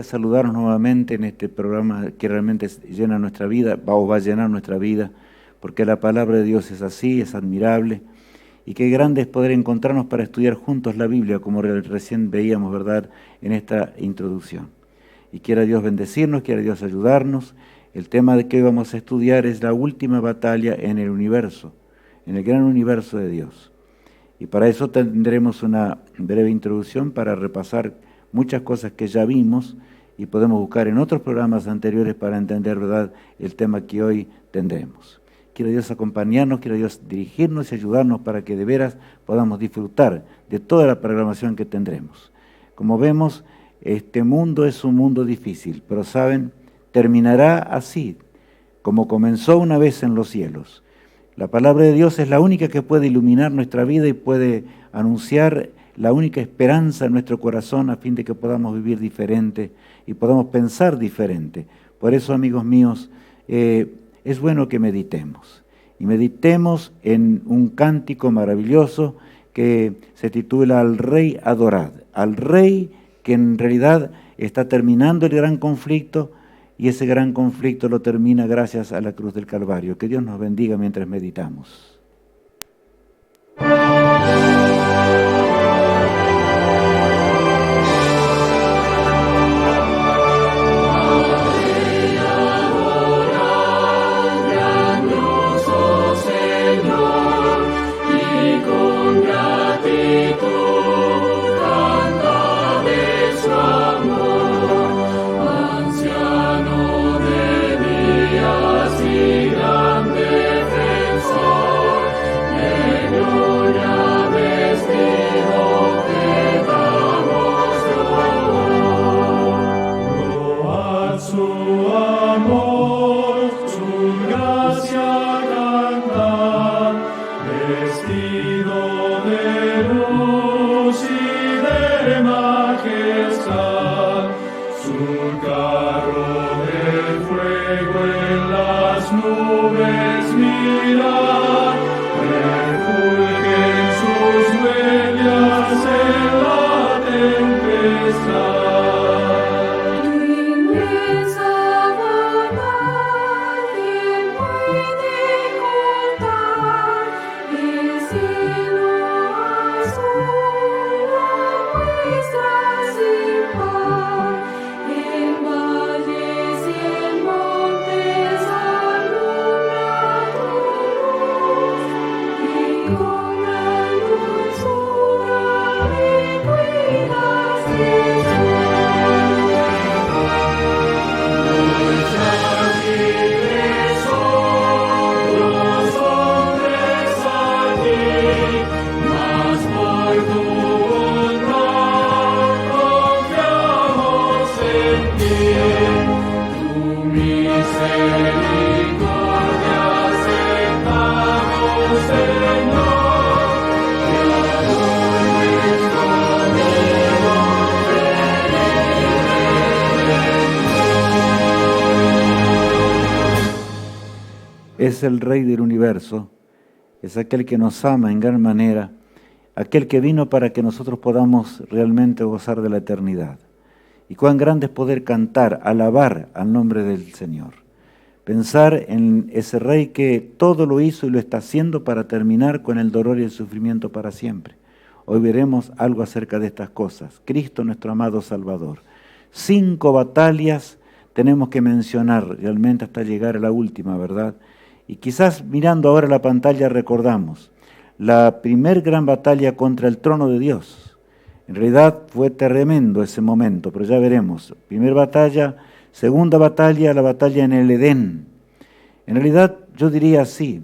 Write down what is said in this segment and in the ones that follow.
saludarnos nuevamente en este programa que realmente llena nuestra vida, va a llenar nuestra vida, porque la palabra de Dios es así, es admirable, y qué grande es poder encontrarnos para estudiar juntos la Biblia, como recién veíamos, ¿verdad?, en esta introducción. Y quiera Dios bendecirnos, quiera Dios ayudarnos. El tema de que hoy vamos a estudiar es la última batalla en el universo, en el gran universo de Dios. Y para eso tendremos una breve introducción para repasar muchas cosas que ya vimos y podemos buscar en otros programas anteriores para entender, ¿verdad?, el tema que hoy tendremos. Quiera Dios acompañarnos, quiera Dios dirigirnos y ayudarnos para que de veras podamos disfrutar de toda la programación que tendremos. Como vemos, este mundo es un mundo difícil, pero saben, terminará así, como comenzó una vez en los cielos. La palabra de Dios es la única que puede iluminar nuestra vida y puede anunciar la única esperanza en nuestro corazón a fin de que podamos vivir diferente y podamos pensar diferente. Por eso, amigos míos, es bueno que meditemos. Y meditemos en un cántico maravilloso que se titula Al Rey adorad. Al Rey que en realidad está terminando el gran conflicto, y ese gran conflicto lo termina gracias a la cruz del Calvario. Que Dios nos bendiga mientras meditamos. Es el Rey del universo, es aquel que nos ama en gran manera, aquel que vino para que nosotros podamos realmente gozar de la eternidad. Y cuán grande es poder cantar, alabar al nombre del Señor. Pensar en ese Rey que todo lo hizo y lo está haciendo para terminar con el dolor y el sufrimiento para siempre. Hoy veremos algo acerca de estas cosas. Cristo, nuestro amado Salvador. 5 batallas tenemos que mencionar realmente hasta llegar a la última, ¿verdad? Y quizás mirando ahora la pantalla recordamos la primer gran batalla contra el trono de Dios. En realidad fue tremendo ese momento, pero ya veremos. Primera batalla, segunda batalla, la batalla en el Edén. En realidad yo diría así,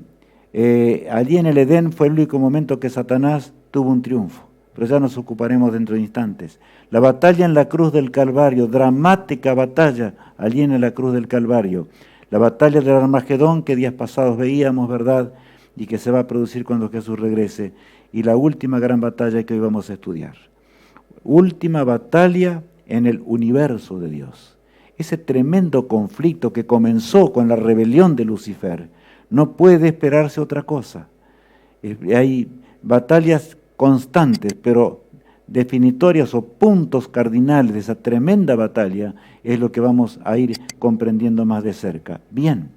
allí en el Edén fue el único momento que Satanás tuvo un triunfo, pero ya nos ocuparemos dentro de instantes. La batalla en la cruz del Calvario, dramática batalla allí en la cruz del Calvario. La batalla del Armagedón que días pasados veíamos, ¿verdad?, y que se va a producir cuando Jesús regrese. Y la última gran batalla que hoy vamos a estudiar. Última batalla en el universo de Dios. Ese tremendo conflicto que comenzó con la rebelión de Lucifer, no puede esperarse otra cosa. Hay batallas constantes, pero definitorias o puntos cardinales de esa tremenda batalla es lo que vamos a ir comprendiendo más de cerca. Bien,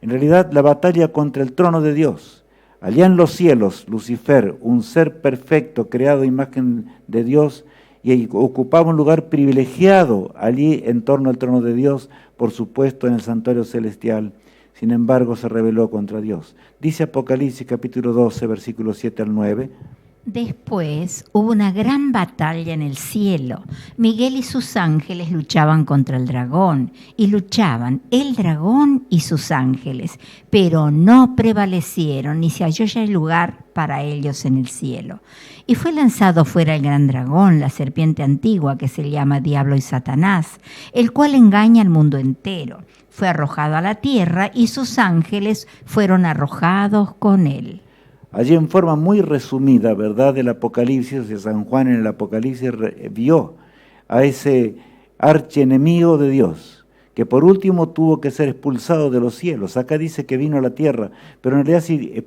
en realidad la batalla contra el trono de Dios. Allá en los cielos, Lucifer, un ser perfecto, creado a imagen de Dios, y ocupaba un lugar privilegiado allí en torno al trono de Dios, por supuesto en el santuario celestial. Sin embargo, se rebeló contra Dios. Dice Apocalipsis capítulo 12, versículos 7 al 9. Después hubo una gran batalla en el cielo. Miguel y sus ángeles luchaban contra el dragón, y luchaban el dragón y sus ángeles, pero no prevalecieron, ni se halló ya lugar para ellos en el cielo. Y fue lanzado fuera el gran dragón, la serpiente antigua que se llama Diablo y Satanás, el cual engaña al mundo entero. Fue arrojado a la tierra y sus ángeles fueron arrojados con él. Allí en forma muy resumida, ¿verdad?, del Apocalipsis, de San Juan en el Apocalipsis vio a ese archienemigo de Dios, que por último tuvo que ser expulsado de los cielos. Acá dice que vino a la tierra, pero en realidad si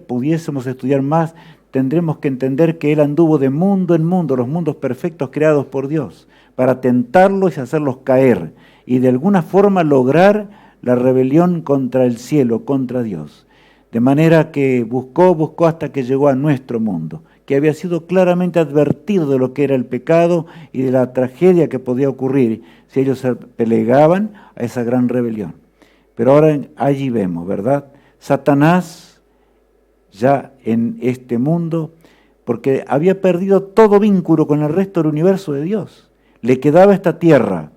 pudiésemos estudiar más, tendremos que entender que él anduvo de mundo en mundo, los mundos perfectos creados por Dios, para tentarlos y hacerlos caer, y de alguna forma lograr la rebelión contra el cielo, contra Dios. De manera que buscó hasta que llegó a nuestro mundo, que había sido claramente advertido de lo que era el pecado y de la tragedia que podía ocurrir si ellos se plegaban a esa gran rebelión. Pero ahora allí vemos, ¿verdad? Satanás ya en este mundo, porque había perdido todo vínculo con el resto del universo de Dios. Le quedaba esta tierra,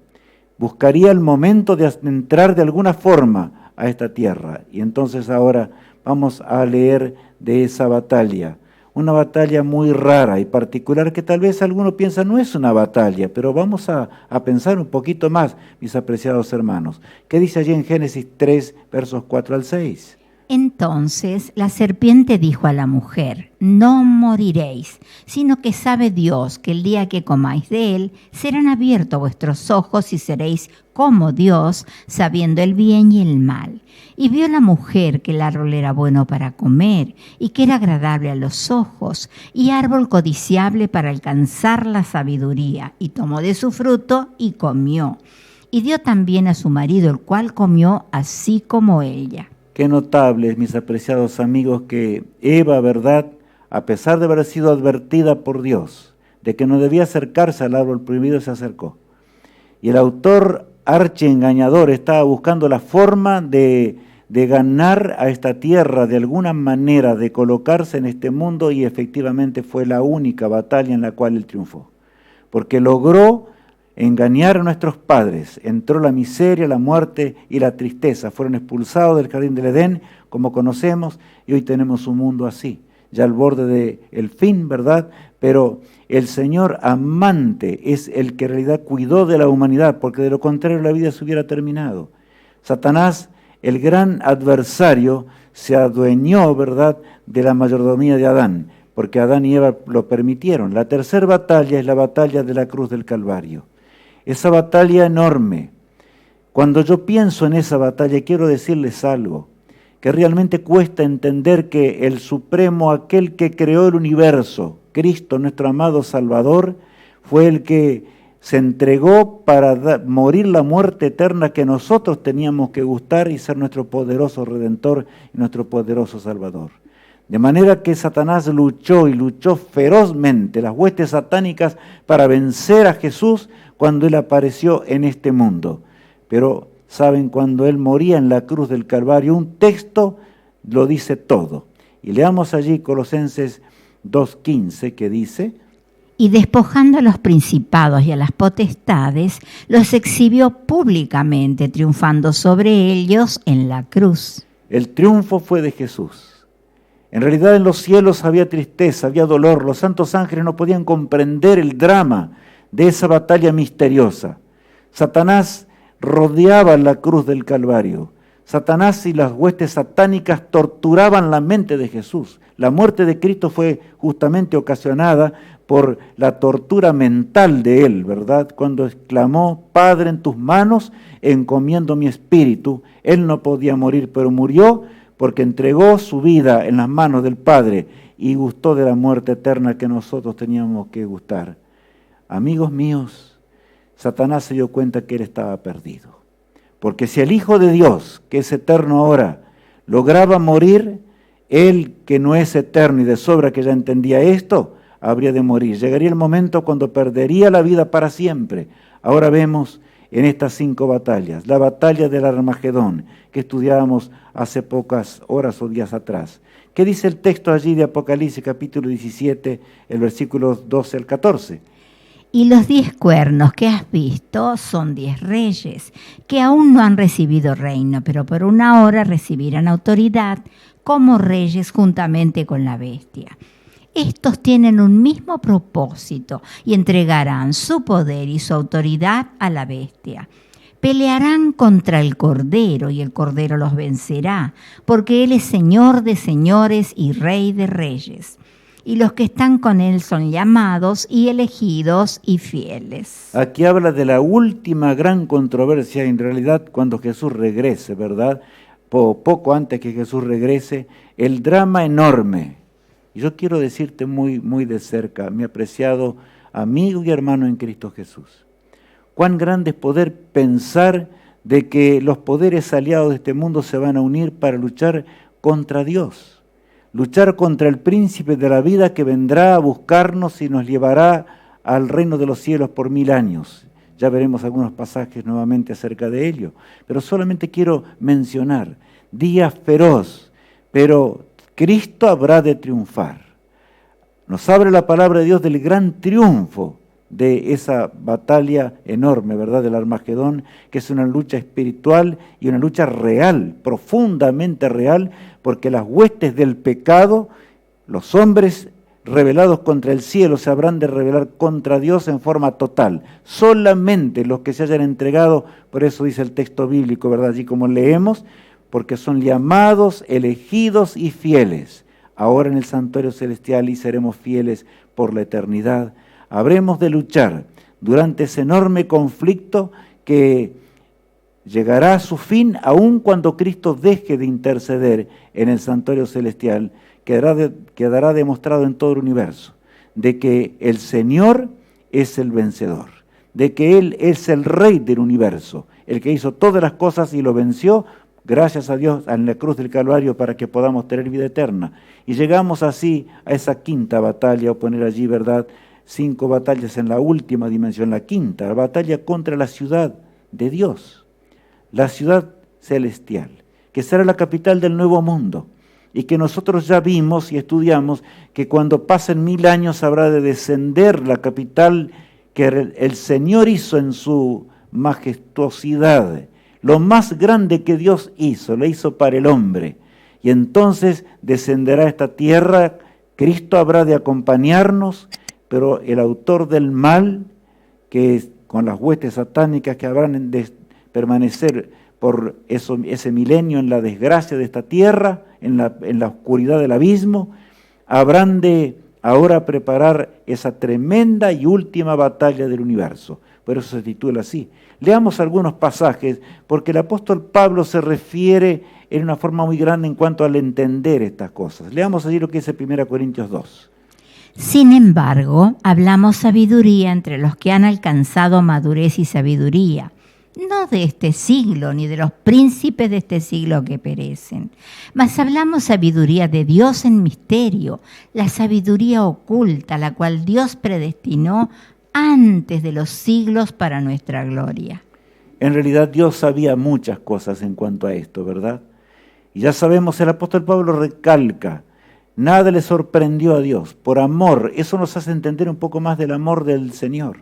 buscaría el momento de entrar de alguna forma a esta tierra. Y entonces ahora vamos a leer de esa batalla, una batalla muy rara y particular que tal vez alguno piensa no es una batalla, pero vamos a pensar un poquito más, mis apreciados hermanos. ¿Qué dice allí en Génesis 3, versos 4 al 6? Entonces la serpiente dijo a la mujer: no moriréis, sino que sabe Dios que el día que comáis de él, serán abiertos vuestros ojos y seréis como Dios, sabiendo el bien y el mal. Y vio la mujer que el árbol era bueno para comer, y que era agradable a los ojos, y árbol codiciable para alcanzar la sabiduría, y tomó de su fruto y comió. Y dio también a su marido, el cual comió así como ella. Qué notable, mis apreciados amigos, que Eva, ¿verdad?, a pesar de haber sido advertida por Dios de que no debía acercarse al árbol prohibido, se acercó. Y el autor archiengañador estaba buscando la forma de ganar a esta tierra de alguna manera, de colocarse en este mundo, y efectivamente fue la única batalla en la cual él triunfó. Porque logró engañar a nuestros padres, entró la miseria, la muerte y la tristeza, fueron expulsados del jardín del Edén, como conocemos, y hoy tenemos un mundo así, ya al borde del fin, ¿verdad? Pero el Señor amante es el que en realidad cuidó de la humanidad, porque de lo contrario la vida se hubiera terminado. Satanás, el gran adversario, se adueñó, ¿verdad?, de la mayordomía de Adán, porque Adán y Eva lo permitieron. La tercera batalla es la batalla de la cruz del Calvario. Esa batalla enorme. Cuando yo pienso en esa batalla, quiero decirles algo, que realmente cuesta entender que el Supremo, aquel que creó el universo, Cristo, nuestro amado Salvador, fue el que se entregó para morir la muerte eterna que nosotros teníamos que gustar y ser nuestro poderoso Redentor y nuestro poderoso Salvador. De manera que Satanás luchó y luchó ferozmente, las huestes satánicas, para vencer a Jesús cuando Él apareció en este mundo. Pero, ¿saben? Cuando Él moría en la cruz del Calvario, un texto lo dice todo. Y leamos allí Colosenses 2:15, que dice: y despojando a los principados y a las potestades, los exhibió públicamente, triunfando sobre ellos en la cruz. El triunfo fue de Jesús. En realidad en los cielos había tristeza, había dolor. Los santos ángeles no podían comprender el drama de esa batalla misteriosa. Satanás rodeaba la cruz del Calvario. Satanás y las huestes satánicas torturaban la mente de Jesús. La muerte de Cristo fue justamente ocasionada por la tortura mental de él, ¿verdad? Cuando exclamó: Padre, en tus manos encomiendo mi espíritu. Él no podía morir, pero murió porque entregó su vida en las manos del Padre y gustó de la muerte eterna que nosotros teníamos que gustar. Amigos míos, Satanás se dio cuenta que él estaba perdido. Porque si el Hijo de Dios, que es eterno ahora, lograba morir, él que no es eterno y de sobra que ya entendía esto, habría de morir. Llegaría el momento cuando perdería la vida para siempre. Ahora vemos en estas 5 batallas, la batalla del Armagedón, que estudiábamos hace pocas horas o días atrás. ¿Qué dice el texto allí de Apocalipsis capítulo 17, el versículo 12 al 14? Y los 10 cuernos que has visto son 10 reyes, que aún no han recibido reino, pero por una hora recibirán autoridad como reyes juntamente con la bestia. Estos tienen un mismo propósito y entregarán su poder y su autoridad a la bestia. Pelearán contra el Cordero y el Cordero los vencerá, porque Él es Señor de señores y Rey de reyes. Y los que están con Él son llamados y elegidos y fieles. Aquí habla de la última gran controversia, en realidad, cuando Jesús regrese, ¿verdad? Poco antes que Jesús regrese, el drama enorme. Y yo quiero decirte muy, muy de cerca, mi apreciado amigo y hermano en Cristo Jesús, cuán grande es poder pensar de que los poderes aliados de este mundo se van a unir para luchar contra Dios, luchar contra el príncipe de la vida que vendrá a buscarnos y nos llevará al reino de los cielos por 1000 años. Ya veremos algunos pasajes nuevamente acerca de ello, pero solamente quiero mencionar, día feroz, pero Cristo habrá de triunfar. Nos abre la palabra de Dios del gran triunfo de esa batalla enorme, ¿verdad?, del Armagedón, que es una lucha espiritual y una lucha real, profundamente real, porque las huestes del pecado, los hombres rebelados contra el cielo, se habrán de rebelar contra Dios en forma total. Solamente los que se hayan entregado, por eso dice el texto bíblico, ¿verdad?, allí como leemos, porque son llamados, elegidos y fieles. Ahora en el santuario celestial y seremos fieles por la eternidad. Habremos de luchar durante ese enorme conflicto que llegará a su fin aun cuando Cristo deje de interceder en el santuario celestial. Quedará demostrado en todo el universo de que el Señor es el vencedor, de que Él es el Rey del universo, el que hizo todas las cosas y lo venció, gracias a Dios, en la cruz del Calvario para que podamos tener vida eterna. Y llegamos así a esa quinta batalla, o poner allí, ¿verdad?, 5 batallas en la última dimensión, la quinta, la batalla contra la ciudad de Dios, la ciudad celestial, que será la capital del nuevo mundo, y que nosotros ya vimos y estudiamos que cuando pasen 1000 años habrá de descender la capital que el Señor hizo en su majestuosidad, lo más grande que Dios hizo, lo hizo para el hombre, y entonces descenderá a esta tierra, Cristo habrá de acompañarnos, pero el autor del mal, que es con las huestes satánicas que habrán de permanecer por ese milenio en la desgracia de esta tierra, en la oscuridad del abismo, habrán de ahora preparar esa tremenda y última batalla del universo. Por eso se titula así. Leamos algunos pasajes, porque el apóstol Pablo se refiere en una forma muy grande en cuanto al entender estas cosas. Leamos allí lo que dice 1 Corintios 2. Sin embargo, hablamos sabiduría entre los que han alcanzado madurez y sabiduría, no de este siglo, ni de los príncipes de este siglo que perecen, mas hablamos sabiduría de Dios en misterio, la sabiduría oculta, la cual Dios predestinó antes de los siglos para nuestra gloria. En realidad Dios sabía muchas cosas en cuanto a esto, ¿verdad? Y ya sabemos, el apóstol Pablo recalca, nada le sorprendió a Dios, por amor. Eso nos hace entender un poco más del amor del Señor,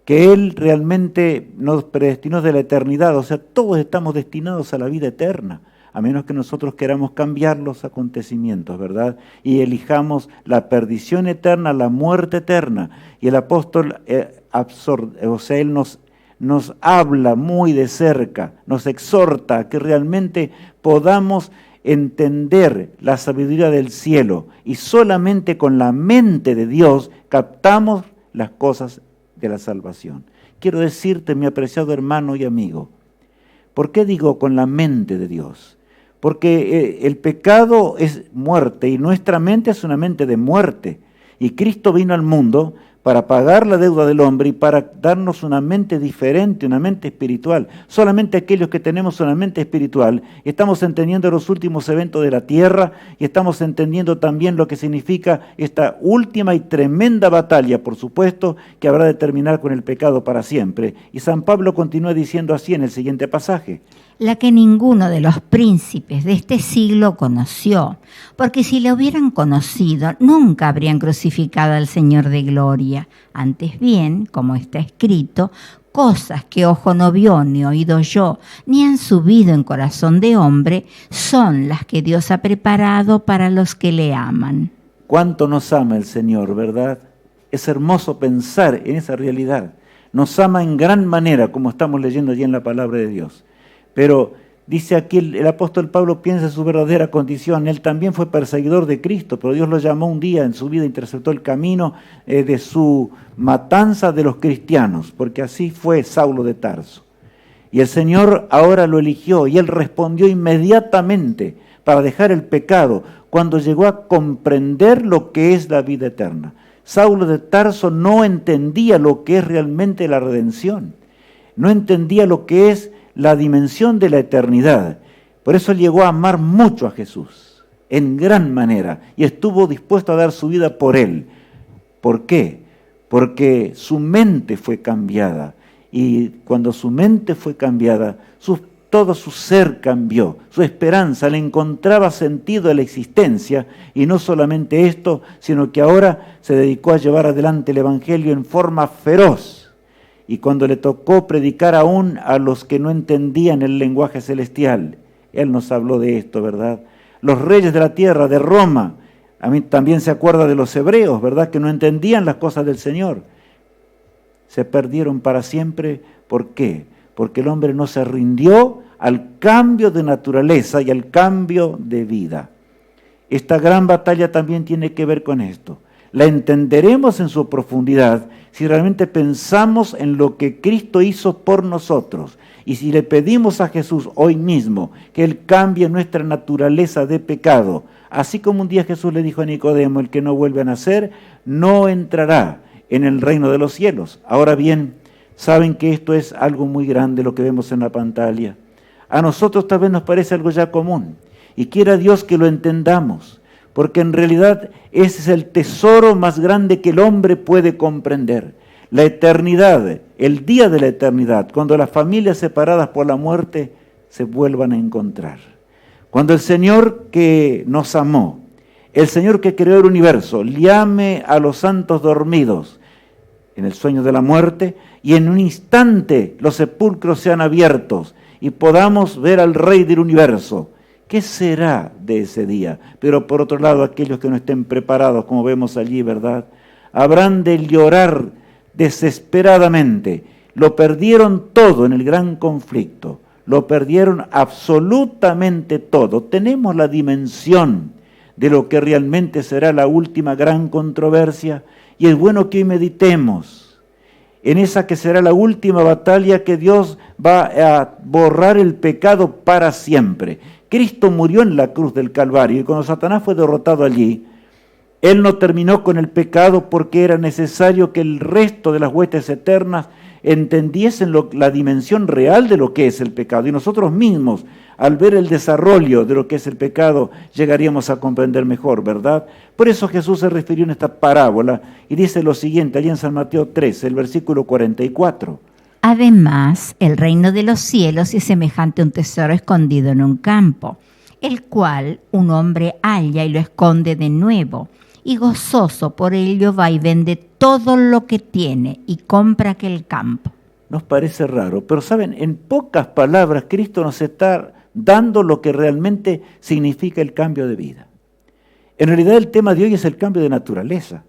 que Él realmente nos predestinó de la eternidad, o sea, todos estamos destinados a la vida eterna, a menos que nosotros queramos cambiar los acontecimientos, ¿verdad? Y elijamos la perdición eterna, la muerte eterna. Y el apóstol, él nos habla muy de cerca, nos exhorta a que realmente podamos entender la sabiduría del cielo y solamente con la mente de Dios captamos las cosas de la salvación. Quiero decirte, mi apreciado hermano y amigo, ¿por qué digo con la mente de Dios? porque el pecado es muerte y nuestra mente es una mente de muerte. Y Cristo vino al mundo para pagar la deuda del hombre y para darnos una mente diferente, una mente espiritual. Solamente aquellos que tenemos una mente espiritual, estamos entendiendo los últimos eventos de la tierra y estamos entendiendo también lo que significa esta última y tremenda batalla, por supuesto, que habrá de terminar con el pecado para siempre. Y San Pablo continúa diciendo así en el siguiente pasaje: la que ninguno de los príncipes de este siglo conoció, porque si le hubieran conocido, nunca habrían crucificado al Señor de gloria. Antes bien, como está escrito, cosas que ojo no vio, ni oído yo, ni han subido en corazón de hombre, son las que Dios ha preparado para los que le aman. ¿Cuánto nos ama el Señor, verdad? Es hermoso pensar en esa realidad. Nos ama en gran manera, como estamos leyendo allí en la palabra de Dios. Pero dice aquí el apóstol Pablo, piensa en su verdadera condición. Él también fue perseguidor de Cristo, pero Dios lo llamó un día en su vida, interceptó el camino de su matanza de los cristianos, porque así fue Saulo de Tarso. Y el Señor ahora lo eligió y él respondió inmediatamente para dejar el pecado cuando llegó a comprender lo que es la vida eterna. Saulo de Tarso no entendía lo que es realmente la redención, no entendía lo que es la dimensión de la eternidad. Por eso llegó a amar mucho a Jesús, en gran manera, y estuvo dispuesto a dar su vida por él. ¿Por qué? Porque su mente fue cambiada, y cuando su mente fue cambiada, todo su ser cambió, su esperanza, le encontraba sentido a la existencia, y no solamente esto, sino que ahora se dedicó a llevar adelante el Evangelio en forma feroz. Y cuando le tocó predicar aún a los que no entendían el lenguaje celestial, él nos habló de esto, ¿verdad? Los reyes de la tierra, de Roma, a mí también se acuerda de los hebreos, ¿verdad? Que no entendían las cosas del Señor. Se perdieron para siempre. ¿Por qué? Porque el hombre no se rindió al cambio de naturaleza y al cambio de vida. Esta gran batalla también tiene que ver con esto. La entenderemos en su profundidad si realmente pensamos en lo que Cristo hizo por nosotros y si le pedimos a Jesús hoy mismo que Él cambie nuestra naturaleza de pecado. Así como un día Jesús le dijo a Nicodemo, el que no vuelve a nacer no entrará en el reino de los cielos. Ahora bien, saben que esto es algo muy grande lo que vemos en la pantalla. A nosotros tal vez nos parece algo ya común y quiera Dios que lo entendamos, porque en realidad ese es el tesoro más grande que el hombre puede comprender. La eternidad, el día de la eternidad, cuando las familias separadas por la muerte se vuelvan a encontrar. Cuando el Señor que nos amó, el Señor que creó el universo, llame a los santos dormidos en el sueño de la muerte y en un instante los sepulcros sean abiertos y podamos ver al Rey del universo. ¿Qué será de ese día? Pero por otro lado, aquellos que no estén preparados, como vemos allí, ¿verdad? Habrán de llorar desesperadamente. Lo perdieron todo en el gran conflicto. Lo perdieron absolutamente todo. Tenemos la dimensión de lo que realmente será la última gran controversia. Y es bueno que hoy meditemos en esa que será la última batalla que Dios va a borrar el pecado para siempre. Cristo murió en la cruz del Calvario y cuando Satanás fue derrotado allí, Él no terminó con el pecado porque era necesario que el resto de las huestes eternas entendiesen la dimensión real de lo que es el pecado. Y nosotros mismos, al ver el desarrollo de lo que es el pecado, llegaríamos a comprender mejor, ¿verdad? Por eso Jesús se refirió en esta parábola y dice lo siguiente, allí en San Mateo 13, el versículo 44. Además, el reino de los cielos es semejante a un tesoro escondido en un campo, el cual un hombre halla y lo esconde de nuevo, y gozoso por ello va y vende todo lo que tiene y compra aquel campo. Nos parece raro, pero saben, en pocas palabras Cristo nos está dando lo que realmente significa el cambio de vida. En realidad el tema de hoy es el cambio de naturaleza.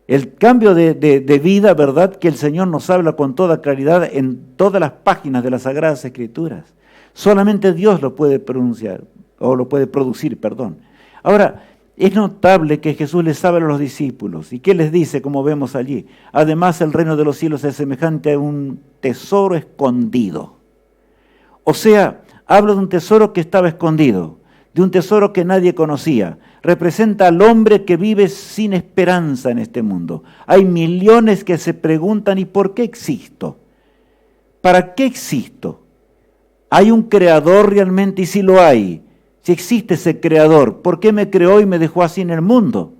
El cambio de vida, ¿verdad?, que el Señor nos habla con toda claridad en todas las páginas de las Sagradas Escrituras. Solamente Dios lo puede pronunciar, o lo puede producir, perdón. Ahora, es notable que Jesús les habla a los discípulos. ¿Y qué les dice, como vemos allí? Además, el reino de los cielos es semejante a un tesoro escondido. O sea, habla de un tesoro que estaba escondido, de un tesoro que nadie conocía. Representa al hombre que vive sin esperanza en este mundo. Hay millones que se preguntan, ¿y por qué existo? ¿Para qué existo? ¿Hay un creador realmente? Y si lo hay, si existe ese creador, ¿por qué me creó y me dejó así en el mundo?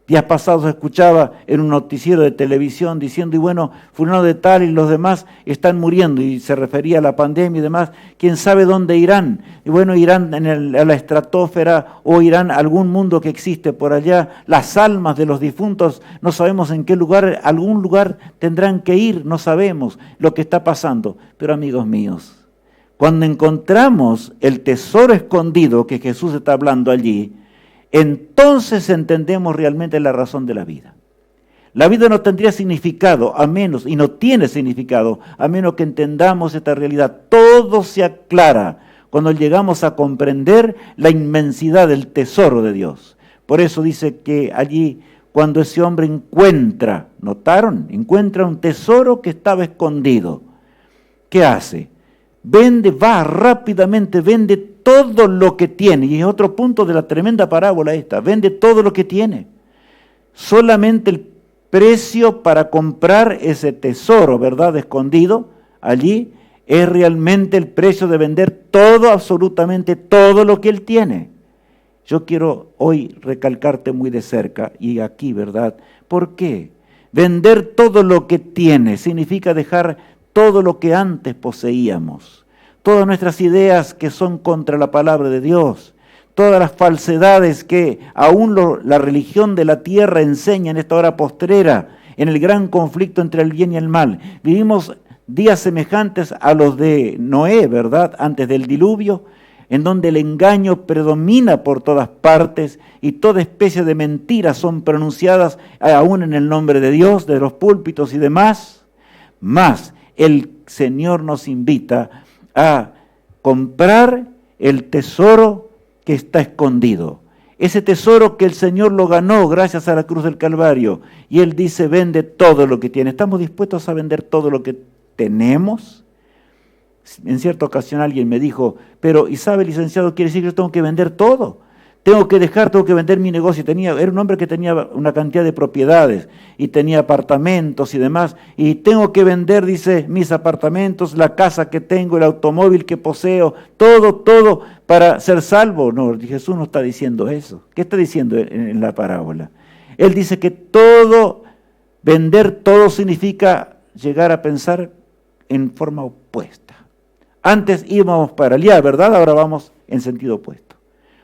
Días pasados escuchaba en un noticiero de televisión diciendo, y bueno, fulano de tal y los demás están muriendo, y se refería a la pandemia y demás, quién sabe dónde irán. Y bueno, irán a la estratosfera o irán a algún mundo que existe por allá. Las almas de los difuntos, no sabemos en qué lugar, algún lugar tendrán que ir, no sabemos lo que está pasando. Pero amigos míos, cuando encontramos el tesoro escondido que Jesús está hablando allí, entonces entendemos realmente la razón de la vida. La vida no tendría significado a menos, y no tiene significado, a menos que entendamos esta realidad. Todo se aclara cuando llegamos a comprender la inmensidad del tesoro de Dios. Por eso dice que allí, cuando ese hombre encuentra, ¿notaron? Encuentra un tesoro que estaba escondido. ¿Qué hace? Va rápidamente, vende todo lo que tiene. Y es otro punto de la tremenda parábola esta. Vende todo lo que tiene. Solamente el precio para comprar ese tesoro, ¿verdad?, escondido allí, es realmente el precio de vender todo, absolutamente todo lo que él tiene. Yo quiero hoy recalcarte muy de cerca, y aquí, ¿verdad? ¿Por qué? Vender todo lo que tiene significa dejar todo lo que antes poseíamos, todas nuestras ideas que son contra la palabra de Dios, todas las falsedades que aún la religión de la tierra enseña en esta hora postrera, en el gran conflicto entre el bien y el mal. Vivimos días semejantes a los de Noé, ¿verdad?, antes del diluvio, en donde el engaño predomina por todas partes y toda especie de mentiras son pronunciadas aún en el nombre de Dios, de los púlpitos y demás. Más, el Señor nos invita a comprar el tesoro que está escondido. Ese tesoro que el Señor lo ganó gracias a la cruz del Calvario. Y Él dice, vende todo lo que tiene. ¿Estamos dispuestos a vender todo lo que tenemos? En cierta ocasión alguien me dijo, pero ¿y sabe, licenciado, quiere decir que yo tengo que vender todo? Tengo que vender mi negocio. Era un hombre que tenía una cantidad de propiedades y tenía apartamentos y demás. Y tengo que vender, dice, mis apartamentos, la casa que tengo, el automóvil que poseo, todo para ser salvo. No, Jesús no está diciendo eso. ¿Qué está diciendo en la parábola? Él dice que vender todo significa llegar a pensar en forma opuesta. Antes íbamos para allá, ¿verdad? Ahora vamos en sentido opuesto.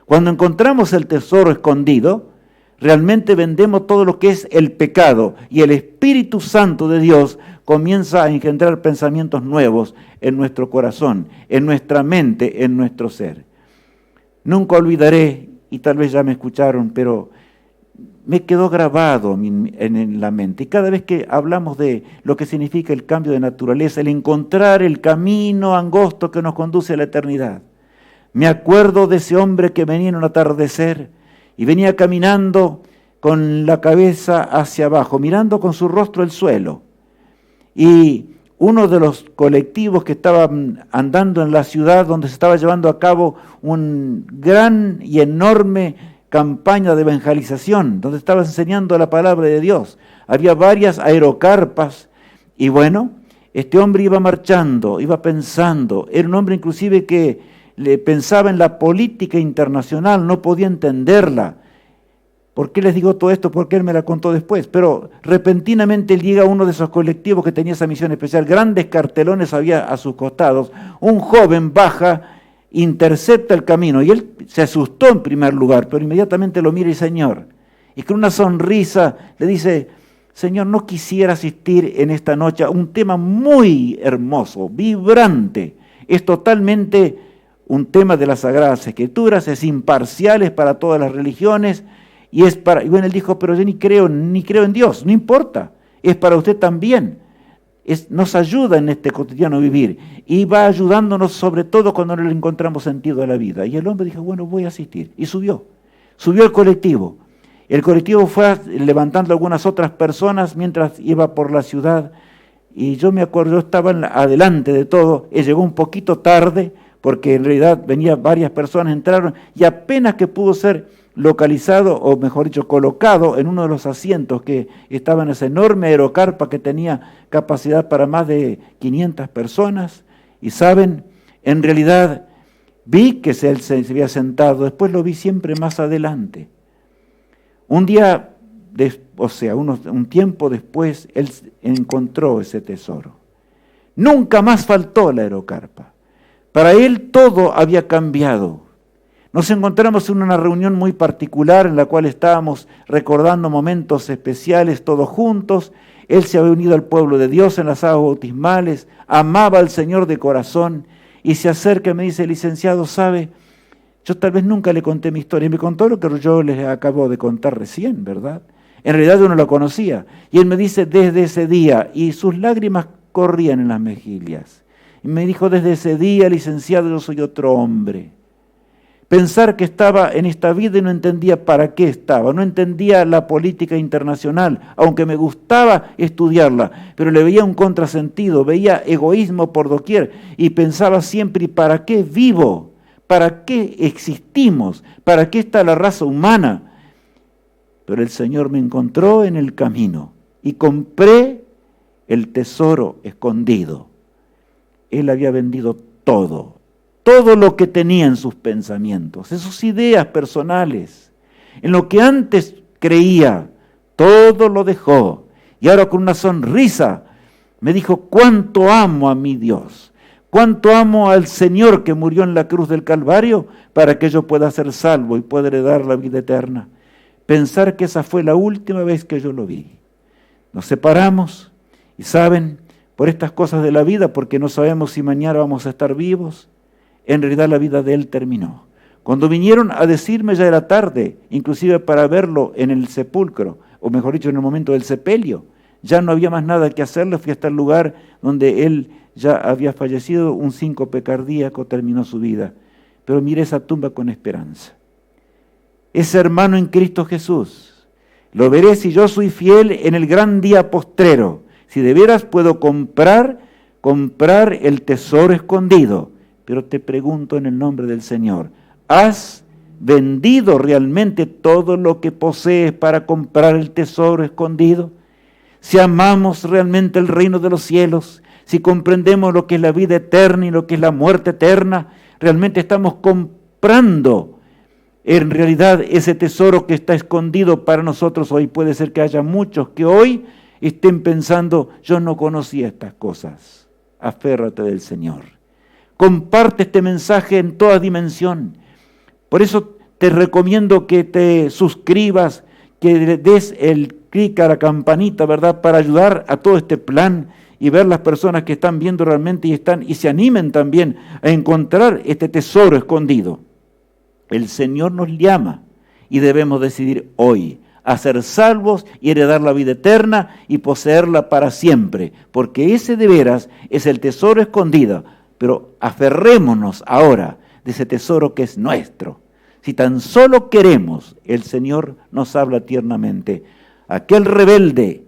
Cuando encontramos el tesoro escondido, realmente vendemos todo lo que es el pecado y el Espíritu Santo de Dios comienza a engendrar pensamientos nuevos en nuestro corazón, en nuestra mente, en nuestro ser. Nunca olvidaré, y tal vez ya me escucharon, pero me quedó grabado en la mente. Y cada vez que hablamos de lo que significa el cambio de naturaleza, el encontrar el camino angosto que nos conduce a la eternidad, me acuerdo de ese hombre que venía en un atardecer y venía caminando con la cabeza hacia abajo, mirando con su rostro el suelo. Y uno de los colectivos que estaban andando en la ciudad, donde se estaba llevando a cabo un gran y enorme campaña de evangelización, donde estaba enseñando la palabra de Dios. Había varias aerocarpas y bueno, este hombre iba marchando, iba pensando. Era un hombre inclusive que pensaba en la política internacional, no podía entenderla. ¿Por qué les digo todo esto? Porque él me la contó después. Pero repentinamente él llega a uno de esos colectivos que tenía esa misión especial. Grandes cartelones había a sus costados. Un joven baja, intercepta el camino y él se asustó en primer lugar, pero inmediatamente lo mira y Señor. Y con una sonrisa le dice, Señor, no quisiera asistir en esta noche a un tema muy hermoso, vibrante. Es totalmente un tema de las Sagradas Escrituras, es imparcial, es para todas las religiones, y bueno, él dijo, pero yo ni creo en Dios, no importa, es para usted también. Nos ayuda en este cotidiano vivir, y va ayudándonos sobre todo cuando no le encontramos sentido a la vida. Y el hombre dijo, bueno, voy a asistir, y subió el colectivo. El colectivo fue levantando algunas otras personas mientras iba por la ciudad, y yo me acuerdo, yo estaba adelante de todo, él llegó un poquito tarde, porque en realidad venían varias personas, entraron y apenas que pudo ser localizado, o mejor dicho, colocado en uno de los asientos que estaba en esa enorme aerocarpa que tenía capacidad para más de 500 personas. Y saben, en realidad vi que él se había sentado, después lo vi siempre más adelante. Un día, un tiempo después, él encontró ese tesoro. Nunca más faltó la aerocarpa. Para él todo había cambiado. Nos encontramos en una reunión muy particular en la cual estábamos recordando momentos especiales todos juntos. Él se había unido al pueblo de Dios en las aguas bautismales, amaba al Señor de corazón y se acerca y me dice: licenciado, ¿sabe? Yo tal vez nunca le conté mi historia. Y me contó lo que yo les acabo de contar recién, ¿verdad? En realidad yo no lo conocía. Y él me dice: desde ese día, y sus lágrimas corrían en las mejillas. Y me dijo: desde ese día, licenciado, yo soy otro hombre. Pensar que estaba en esta vida y no entendía para qué estaba, no entendía la política internacional, aunque me gustaba estudiarla, pero le veía un contrasentido, veía egoísmo por doquier y pensaba siempre: ¿y para qué vivo? ¿Para qué existimos? ¿Para qué está la raza humana? Pero el Señor me encontró en el camino y compré el tesoro escondido. Él había vendido todo lo que tenía en sus pensamientos, en sus ideas personales, en lo que antes creía, todo lo dejó. Y ahora con una sonrisa me dijo: cuánto amo a mi Dios, cuánto amo al Señor que murió en la cruz del Calvario para que yo pueda ser salvo y pueda heredar la vida eterna. Pensar que esa fue la última vez que yo lo vi. Nos separamos y saben, por estas cosas de la vida, porque no sabemos si mañana vamos a estar vivos, en realidad la vida de él terminó. Cuando vinieron a decirme ya era tarde, inclusive para verlo en el sepulcro, o mejor dicho, en el momento del sepelio, ya no había más nada que hacerle. Fui hasta el lugar donde él ya había fallecido, un síncope cardíaco, terminó su vida. Pero miré esa tumba con esperanza. Ese hermano en Cristo Jesús, lo veré si yo soy fiel en el gran día postrero, si de veras puedo comprar el tesoro escondido. Pero te pregunto en el nombre del Señor: ¿has vendido realmente todo lo que posees para comprar el tesoro escondido? Si amamos realmente el reino de los cielos, si comprendemos lo que es la vida eterna y lo que es la muerte eterna, realmente estamos comprando en realidad ese tesoro que está escondido para nosotros hoy. Puede ser que haya muchos que hoy estén pensando: yo no conocía estas cosas. Aférrate del Señor. Comparte este mensaje en toda dimensión. Por eso te recomiendo que te suscribas, que le des el clic a la campanita, ¿verdad?, para ayudar a todo este plan y ver las personas que están viendo realmente y se animen también a encontrar este tesoro escondido. El Señor nos llama y debemos decidir hoy a ser salvos y heredar la vida eterna y poseerla para siempre, porque ese de veras es el tesoro escondido. Pero aferrémonos ahora de ese tesoro que es nuestro. Si tan solo queremos, el Señor nos habla tiernamente. Aquel rebelde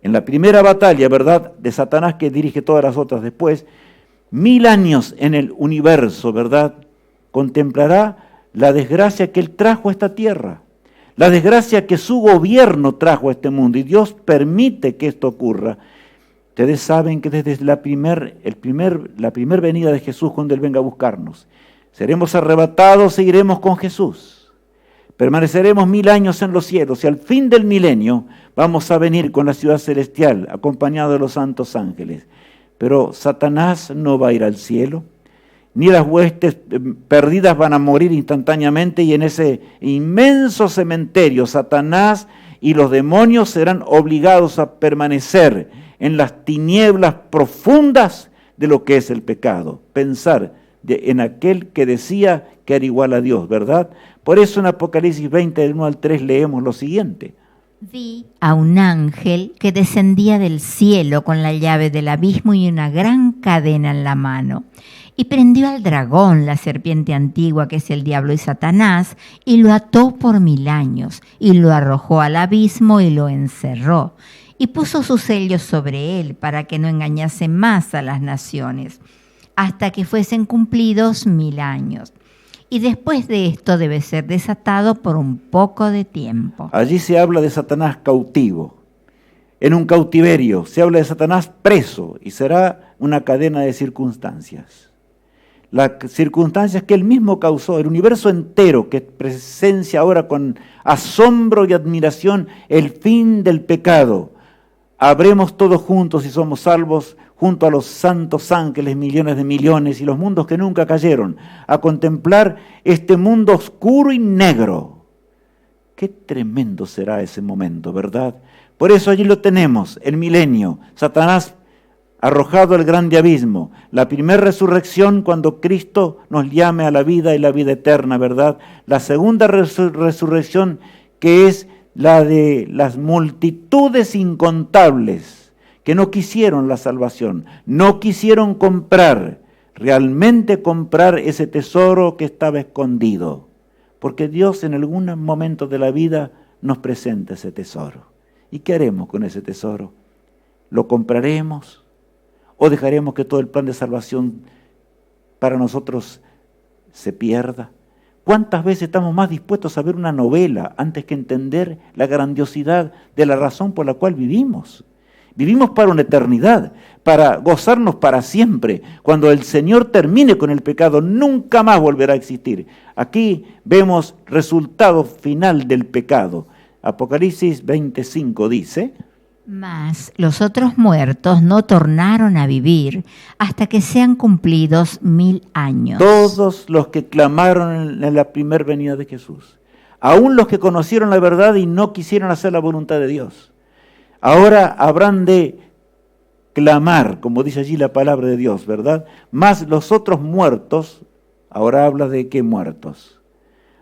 en la primera batalla, ¿verdad?, de Satanás, que dirige todas las otras después, 1000 años en el universo, ¿verdad?, contemplará la desgracia que él trajo a esta tierra, la desgracia que su gobierno trajo a este mundo, y Dios permite que esto ocurra. Ustedes saben que desde la primer venida de Jesús, cuando Él venga a buscarnos, seremos arrebatados e iremos con Jesús. Permaneceremos 1000 años en los cielos y al fin del milenio vamos a venir con la ciudad celestial, acompañado de los santos ángeles. Pero Satanás no va a ir al cielo, ni las huestes perdidas van a morir instantáneamente, y en ese inmenso cementerio Satanás y los demonios serán obligados a permanecer en las tinieblas profundas de lo que es el pecado. Pensar en aquel que decía que era igual a Dios, ¿verdad? Por eso en Apocalipsis 20, del 1 al 3, leemos lo siguiente. Vi a un ángel que descendía del cielo con la llave del abismo y una gran cadena en la mano. Y prendió al dragón, la serpiente antigua, que es el diablo y Satanás, y lo ató por 1000 años, y lo arrojó al abismo y lo encerró. Y puso sus sellos sobre él para que no engañase más a las naciones, hasta que fuesen cumplidos 1000 años. Y después de esto debe ser desatado por un poco de tiempo. Allí se habla de Satanás cautivo, en un cautiverio, se habla de Satanás preso y será una cadena de circunstancias. Las circunstancias que él mismo causó, el universo entero que presencia ahora con asombro y admiración el fin del pecado. Habremos todos juntos, si somos salvos, junto a los santos ángeles, millones de millones, y los mundos que nunca cayeron, a contemplar este mundo oscuro y negro. Qué tremendo será ese momento, ¿verdad? Por eso allí lo tenemos, el milenio, Satanás arrojado al grande abismo, la primera resurrección cuando Cristo nos llame a la vida y la vida eterna, ¿verdad? La segunda resurrección que es la de las multitudes incontables que no quisieron la salvación, no quisieron realmente comprar ese tesoro que estaba escondido, porque Dios en algún momento de la vida nos presenta ese tesoro. ¿Y qué haremos con ese tesoro? ¿Lo compraremos o dejaremos que todo el plan de salvación para nosotros se pierda? ¿Cuántas veces estamos más dispuestos a ver una novela antes que entender la grandiosidad de la razón por la cual vivimos? Vivimos para una eternidad, para gozarnos para siempre. Cuando el Señor termine con el pecado, nunca más volverá a existir. Aquí vemos resultado final del pecado. Apocalipsis 25 dice: Mas los otros muertos no tornaron a vivir hasta que sean cumplidos 1000 años. Todos los que clamaron en la primera venida de Jesús, aún los que conocieron la verdad y no quisieron hacer la voluntad de Dios, ahora habrán de clamar, como dice allí la palabra de Dios, ¿verdad? Más los otros muertos, ahora habla de qué muertos.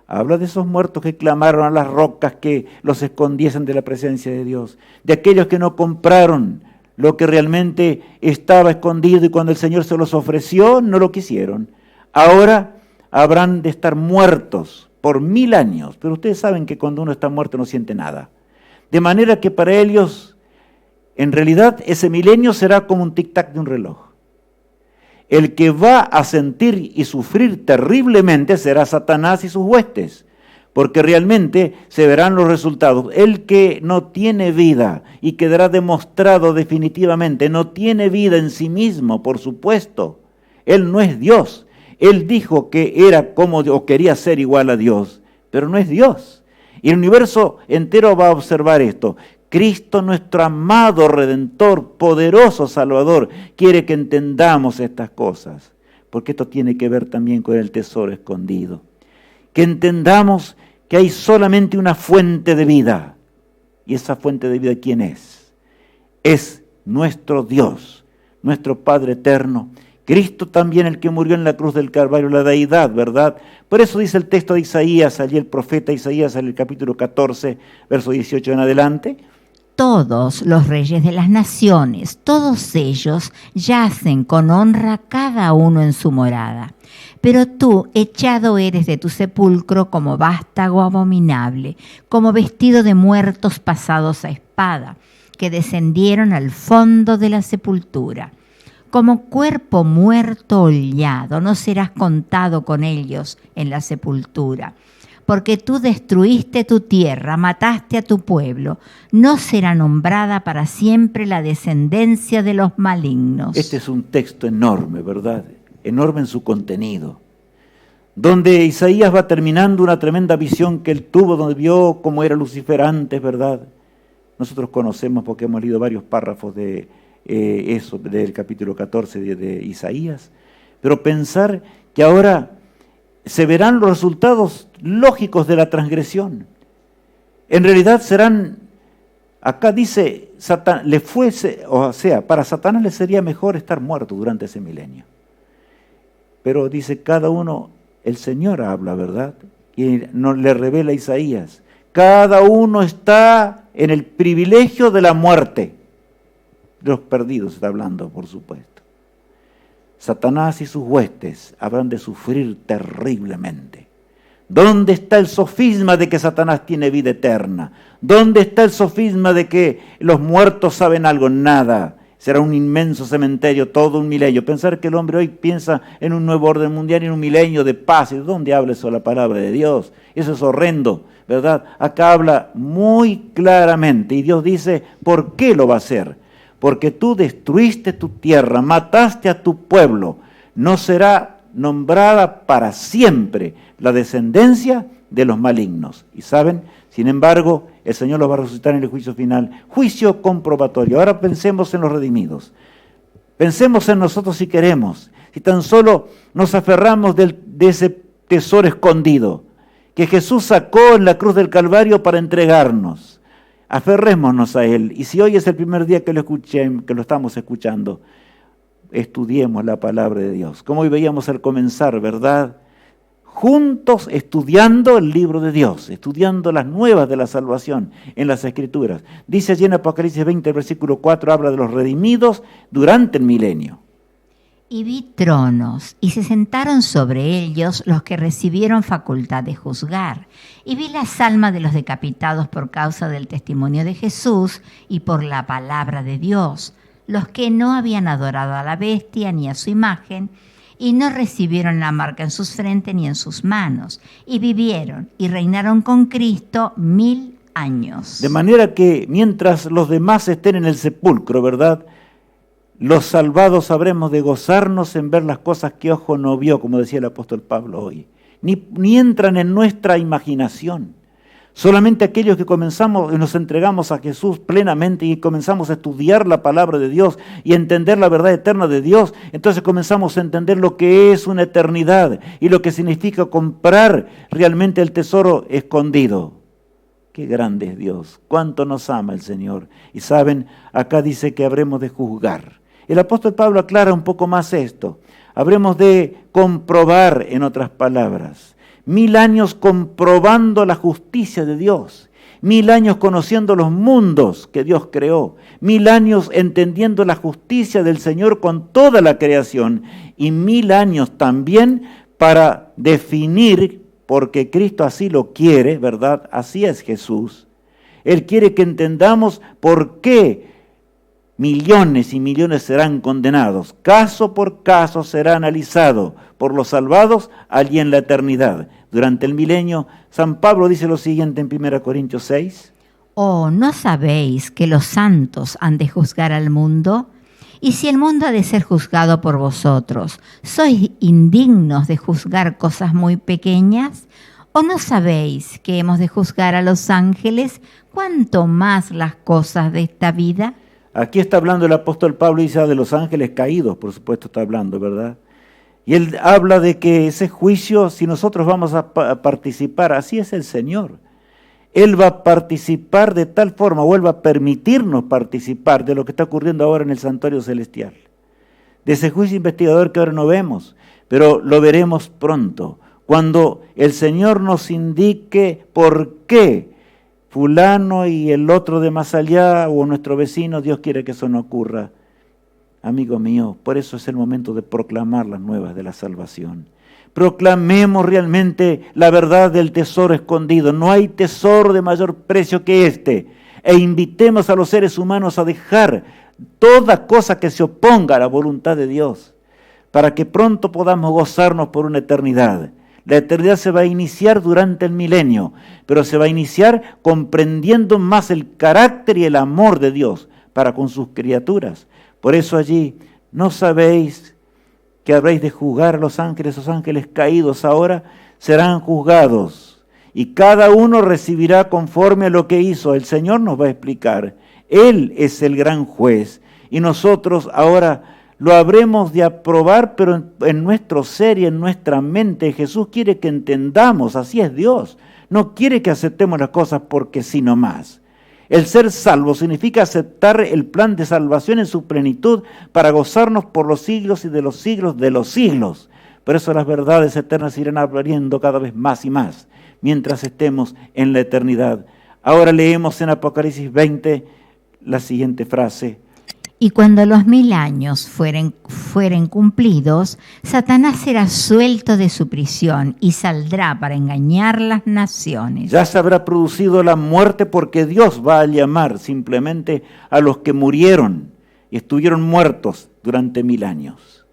Habla de esos muertos que clamaron a las rocas que los escondiesen de la presencia de Dios, de aquellos que no compraron lo que realmente estaba escondido y cuando el Señor se los ofreció no lo quisieron. Ahora habrán de estar muertos por 1000 años, pero ustedes saben que cuando uno está muerto no siente nada. De manera que para ellos, en realidad, ese milenio será como un tic-tac de un reloj. El que va a sentir y sufrir terriblemente será Satanás y sus huestes, porque realmente se verán los resultados. El que no tiene vida y quedará demostrado definitivamente, no tiene vida en sí mismo, por supuesto. Él no es Dios. Él dijo que era como o quería ser igual a Dios, pero no es Dios. Y el universo entero va a observar esto. Cristo, nuestro amado Redentor, poderoso Salvador, quiere que entendamos estas cosas, porque esto tiene que ver también con el tesoro escondido. Que entendamos que hay solamente una fuente de vida. ¿Y esa fuente de vida quién es? Es nuestro Dios, nuestro Padre eterno. Cristo también, el que murió en la cruz del Calvario, la deidad, ¿verdad? Por eso dice el texto de Isaías, allí el profeta Isaías, en el capítulo 14, verso 18 en adelante. Todos los reyes de las naciones, todos ellos yacen con honra cada uno en su morada. Pero tú echado eres de tu sepulcro como vástago abominable, como vestido de muertos pasados a espada, que descendieron al fondo de la sepultura. Como cuerpo muerto hollado, no serás contado con ellos en la sepultura. Porque tú destruiste tu tierra, mataste a tu pueblo, no será nombrada para siempre la descendencia de los malignos. Este es un texto enorme, ¿verdad? Enorme en su contenido, donde Isaías va terminando una tremenda visión que él tuvo, donde vio cómo era Lucifer antes, ¿verdad? Nosotros conocemos porque hemos leído varios párrafos de eso, del capítulo 14 de Isaías, pero pensar que ahora se verán los resultados lógicos de la transgresión. En realidad serán, acá dice, para Satanás le sería mejor estar muerto durante ese milenio. Pero dice cada uno, el Señor habla, ¿verdad? Y nos le revela Isaías, cada uno está en el privilegio de la muerte. De los perdidos está hablando, por supuesto. Satanás y sus huestes habrán de sufrir terriblemente. ¿Dónde está el sofisma de que Satanás tiene vida eterna? ¿Dónde está el sofisma de que los muertos saben algo? Nada. será un inmenso cementerio, todo un milenio. Pensar que el hombre hoy piensa en un nuevo orden mundial y en un milenio de paz. ¿Y de dónde habla eso la palabra de Dios? Eso es horrendo, ¿verdad? Acá habla muy claramente y Dios dice, ¿por qué lo va a hacer? Porque tú destruiste tu tierra, mataste a tu pueblo. No será nombrada para siempre la descendencia de los malignos. Y saben, sin embargo, el Señor los va a resucitar en el juicio final. Juicio comprobatorio. Ahora pensemos en los redimidos. Pensemos en nosotros si queremos. Si tan solo nos aferramos de ese tesoro escondido que Jesús sacó en la cruz del Calvario para entregarnos. Aferrémonos a Él. Y si hoy es el primer día que lo estamos escuchando, estudiemos la palabra de Dios. Como hoy veíamos al comenzar, ¿verdad? Juntos estudiando el libro de Dios, estudiando las nuevas de la salvación en las Escrituras. Dice allí en Apocalipsis 20, versículo 4, habla de los redimidos durante el milenio. Y vi tronos, y se sentaron sobre ellos los que recibieron facultad de juzgar. Y vi las almas de los decapitados por causa del testimonio de Jesús y por la palabra de Dios, los que no habían adorado a la bestia ni a su imagen, y no recibieron la marca en sus frentes ni en sus manos, y vivieron y reinaron con Cristo 1000 años. De manera que mientras los demás estén en el sepulcro, ¿verdad?, los salvados habremos de gozarnos en ver las cosas que ojo no vio, como decía el apóstol Pablo hoy. Ni entran en nuestra imaginación. Solamente aquellos que comenzamos y nos entregamos a Jesús plenamente y comenzamos a estudiar la palabra de Dios y entender la verdad eterna de Dios, entonces comenzamos a entender lo que es una eternidad y lo que significa comprar realmente el tesoro escondido. Qué grande es Dios, cuánto nos ama el Señor. Y saben, acá dice que habremos de juzgar. El apóstol Pablo aclara un poco más esto. Habremos de comprobar, en otras palabras. 1000 años comprobando la justicia de Dios, 1000 años conociendo los mundos que Dios creó, 1000 años entendiendo la justicia del Señor con toda la creación y 1000 años también para definir, porque Cristo así lo quiere, ¿verdad? Así es Jesús. Él quiere que entendamos por qué millones y millones serán condenados. Caso por caso será analizado por los salvados allí en la eternidad. Durante el milenio, San Pablo dice lo siguiente en 1 Corintios 6. ¿O no sabéis que los santos han de juzgar al mundo? Y si el mundo ha de ser juzgado por vosotros, ¿sois indignos de juzgar cosas muy pequeñas? ¿O no sabéis que hemos de juzgar a los ángeles, cuanto más las cosas de esta vida? Aquí está hablando el apóstol Pablo y dice de los ángeles caídos, por supuesto está hablando, ¿verdad? Y él habla de que ese juicio, si nosotros vamos a participar, así es el Señor. Él va a participar de tal forma, o Él va a permitirnos participar de lo que está ocurriendo ahora en el santuario celestial. De ese juicio investigador que ahora no vemos, pero lo veremos pronto, cuando el Señor nos indique por qué fulano y el otro de más allá, o nuestro vecino, Dios quiere que eso no ocurra. Amigo mío, por eso es el momento de proclamar las nuevas de la salvación. Proclamemos realmente la verdad del tesoro escondido. No hay tesoro de mayor precio que este. E invitemos a los seres humanos a dejar toda cosa que se oponga a la voluntad de Dios, para que pronto podamos gozarnos por una eternidad. La eternidad se va a iniciar durante el milenio, pero se va a iniciar comprendiendo más el carácter y el amor de Dios para con sus criaturas. Por eso allí, ¿no sabéis que habréis de juzgar a los ángeles caídos ahora serán juzgados? Y cada uno recibirá conforme a lo que hizo. El Señor nos va a explicar. Él es el gran juez. Y nosotros ahora lo habremos de aprobar, pero en nuestro ser y en nuestra mente. Jesús quiere que entendamos, así es Dios. No quiere que aceptemos las cosas porque sí nomás. El ser salvo significa aceptar el plan de salvación en su plenitud para gozarnos por los siglos y de los siglos de los siglos. Por eso las verdades eternas irán abriendo cada vez más y más mientras estemos en la eternidad. Ahora leemos en Apocalipsis 20 la siguiente frase. Y cuando los 1000 años fueren cumplidos, Satanás será suelto de su prisión y saldrá para engañar las naciones. Ya se habrá producido la muerte porque Dios va a llamar simplemente a los que murieron y estuvieron muertos durante 1000 años.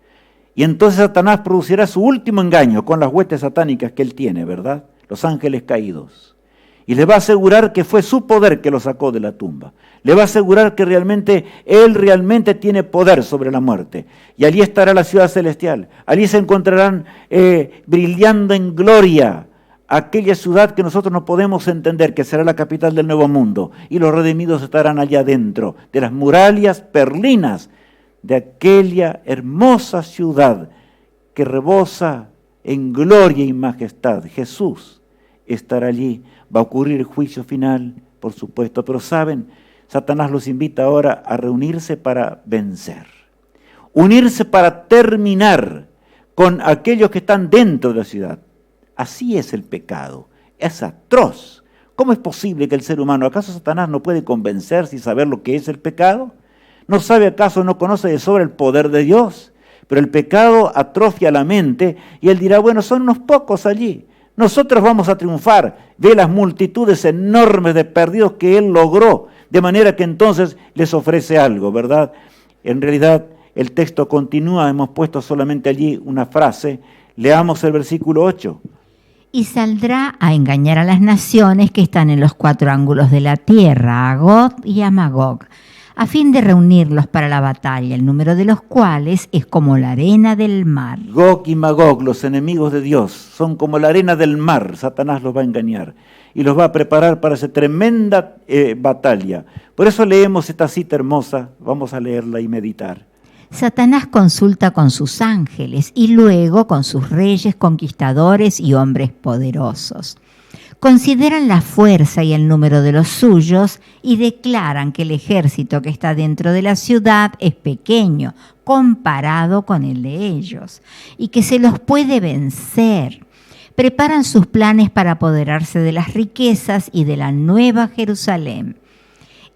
Y entonces Satanás producirá su último engaño con las huestes satánicas que él tiene, ¿verdad? Los ángeles caídos. Y le va a asegurar que fue su poder que lo sacó de la tumba. Le va a asegurar que él realmente tiene poder sobre la muerte. Y allí estará la ciudad celestial. Allí se encontrarán brillando en gloria aquella ciudad que nosotros no podemos entender, que será la capital del nuevo mundo. Y los redimidos estarán allá adentro, de las murallas perlinas de aquella hermosa ciudad que rebosa en gloria y majestad. Jesús estará allí. Va a ocurrir el juicio final, por supuesto, pero saben, Satanás los invita ahora a reunirse para vencer, unirse para terminar con aquellos que están dentro de la ciudad. Así es el pecado, es atroz. ¿Cómo es posible que el ser humano, acaso Satanás no puede convencerse y saber lo que es el pecado? ¿No sabe acaso, no conoce de sobra el poder de Dios? Pero el pecado atrofia la mente y él dirá, bueno, son unos pocos allí. Nosotros vamos a triunfar. Ve las multitudes enormes de perdidos que él logró, de manera que entonces les ofrece algo, ¿verdad? En realidad el texto continúa, hemos puesto solamente allí una frase. Leamos el versículo 8. Y saldrá a engañar a las naciones que están en los 4 ángulos de la tierra, a Gog y a Magog, a fin de reunirlos para la batalla, el número de los cuales es como la arena del mar. Gog y Magog, los enemigos de Dios, son como la arena del mar. Satanás los va a engañar y los va a preparar para esa tremenda batalla. Por eso leemos esta cita hermosa, vamos a leerla y meditar. Satanás consulta con sus ángeles y luego con sus reyes, conquistadores y hombres poderosos. Consideran la fuerza y el número de los suyos y declaran que el ejército que está dentro de la ciudad es pequeño comparado con el de ellos y que se los puede vencer. Preparan sus planes para apoderarse de las riquezas y de la nueva Jerusalén.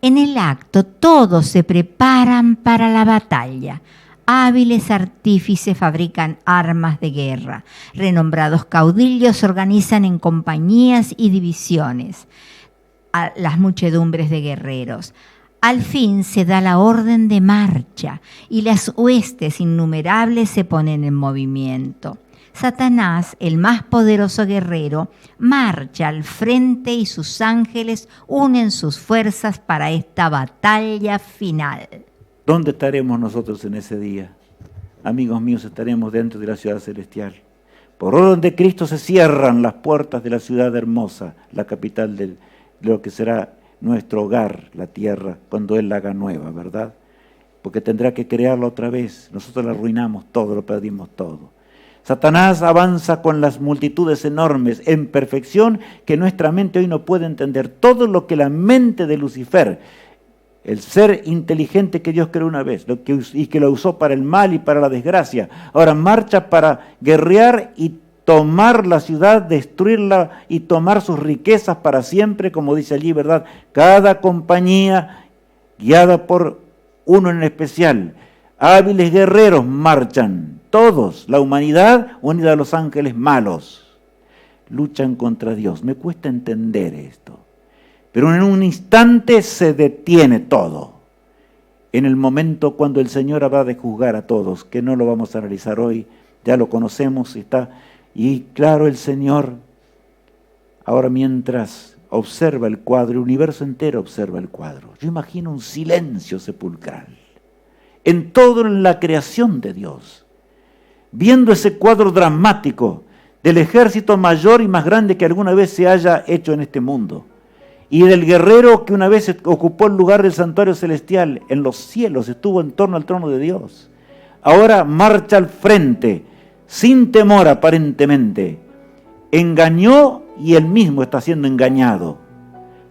En el acto todos se preparan para la batalla. Hábiles artífices fabrican armas de guerra. Renombrados caudillos se organizan en compañías y divisiones a las muchedumbres de guerreros. Al fin se da la orden de marcha y las huestes innumerables se ponen en movimiento. Satanás, el más poderoso guerrero, marcha al frente y sus ángeles unen sus fuerzas para esta batalla final. ¿Dónde estaremos nosotros en ese día? Amigos míos, estaremos dentro de la ciudad celestial. Por orden de Cristo se cierran las puertas de la ciudad hermosa, la capital de lo que será nuestro hogar, la tierra, cuando Él la haga nueva, ¿verdad? Porque tendrá que crearla otra vez. Nosotros la arruinamos todo, lo perdimos todo. Satanás avanza con las multitudes enormes en perfección que nuestra mente hoy no puede entender. Todo lo que la mente de Lucifer, el ser inteligente que Dios creó una vez y que lo usó para el mal y para la desgracia, ahora marcha para guerrear y tomar la ciudad, destruirla y tomar sus riquezas para siempre, como dice allí, ¿verdad? Cada compañía guiada por uno en especial. Hábiles guerreros marchan, todos, la humanidad unida a los ángeles malos, luchan contra Dios. Me cuesta entender esto, pero en un instante se detiene todo. En el momento cuando el Señor habrá de juzgar a todos, que no lo vamos a analizar hoy, ya lo conocemos, está. Y claro, el Señor, ahora mientras observa el cuadro, el universo entero observa el cuadro. Yo imagino un silencio sepulcral en toda la creación de Dios, viendo ese cuadro dramático del ejército mayor y más grande que alguna vez se haya hecho en este mundo, y del guerrero que una vez ocupó el lugar del santuario celestial en los cielos, estuvo en torno al trono de Dios. Ahora marcha al frente, sin temor aparentemente. Engañó y él mismo está siendo engañado.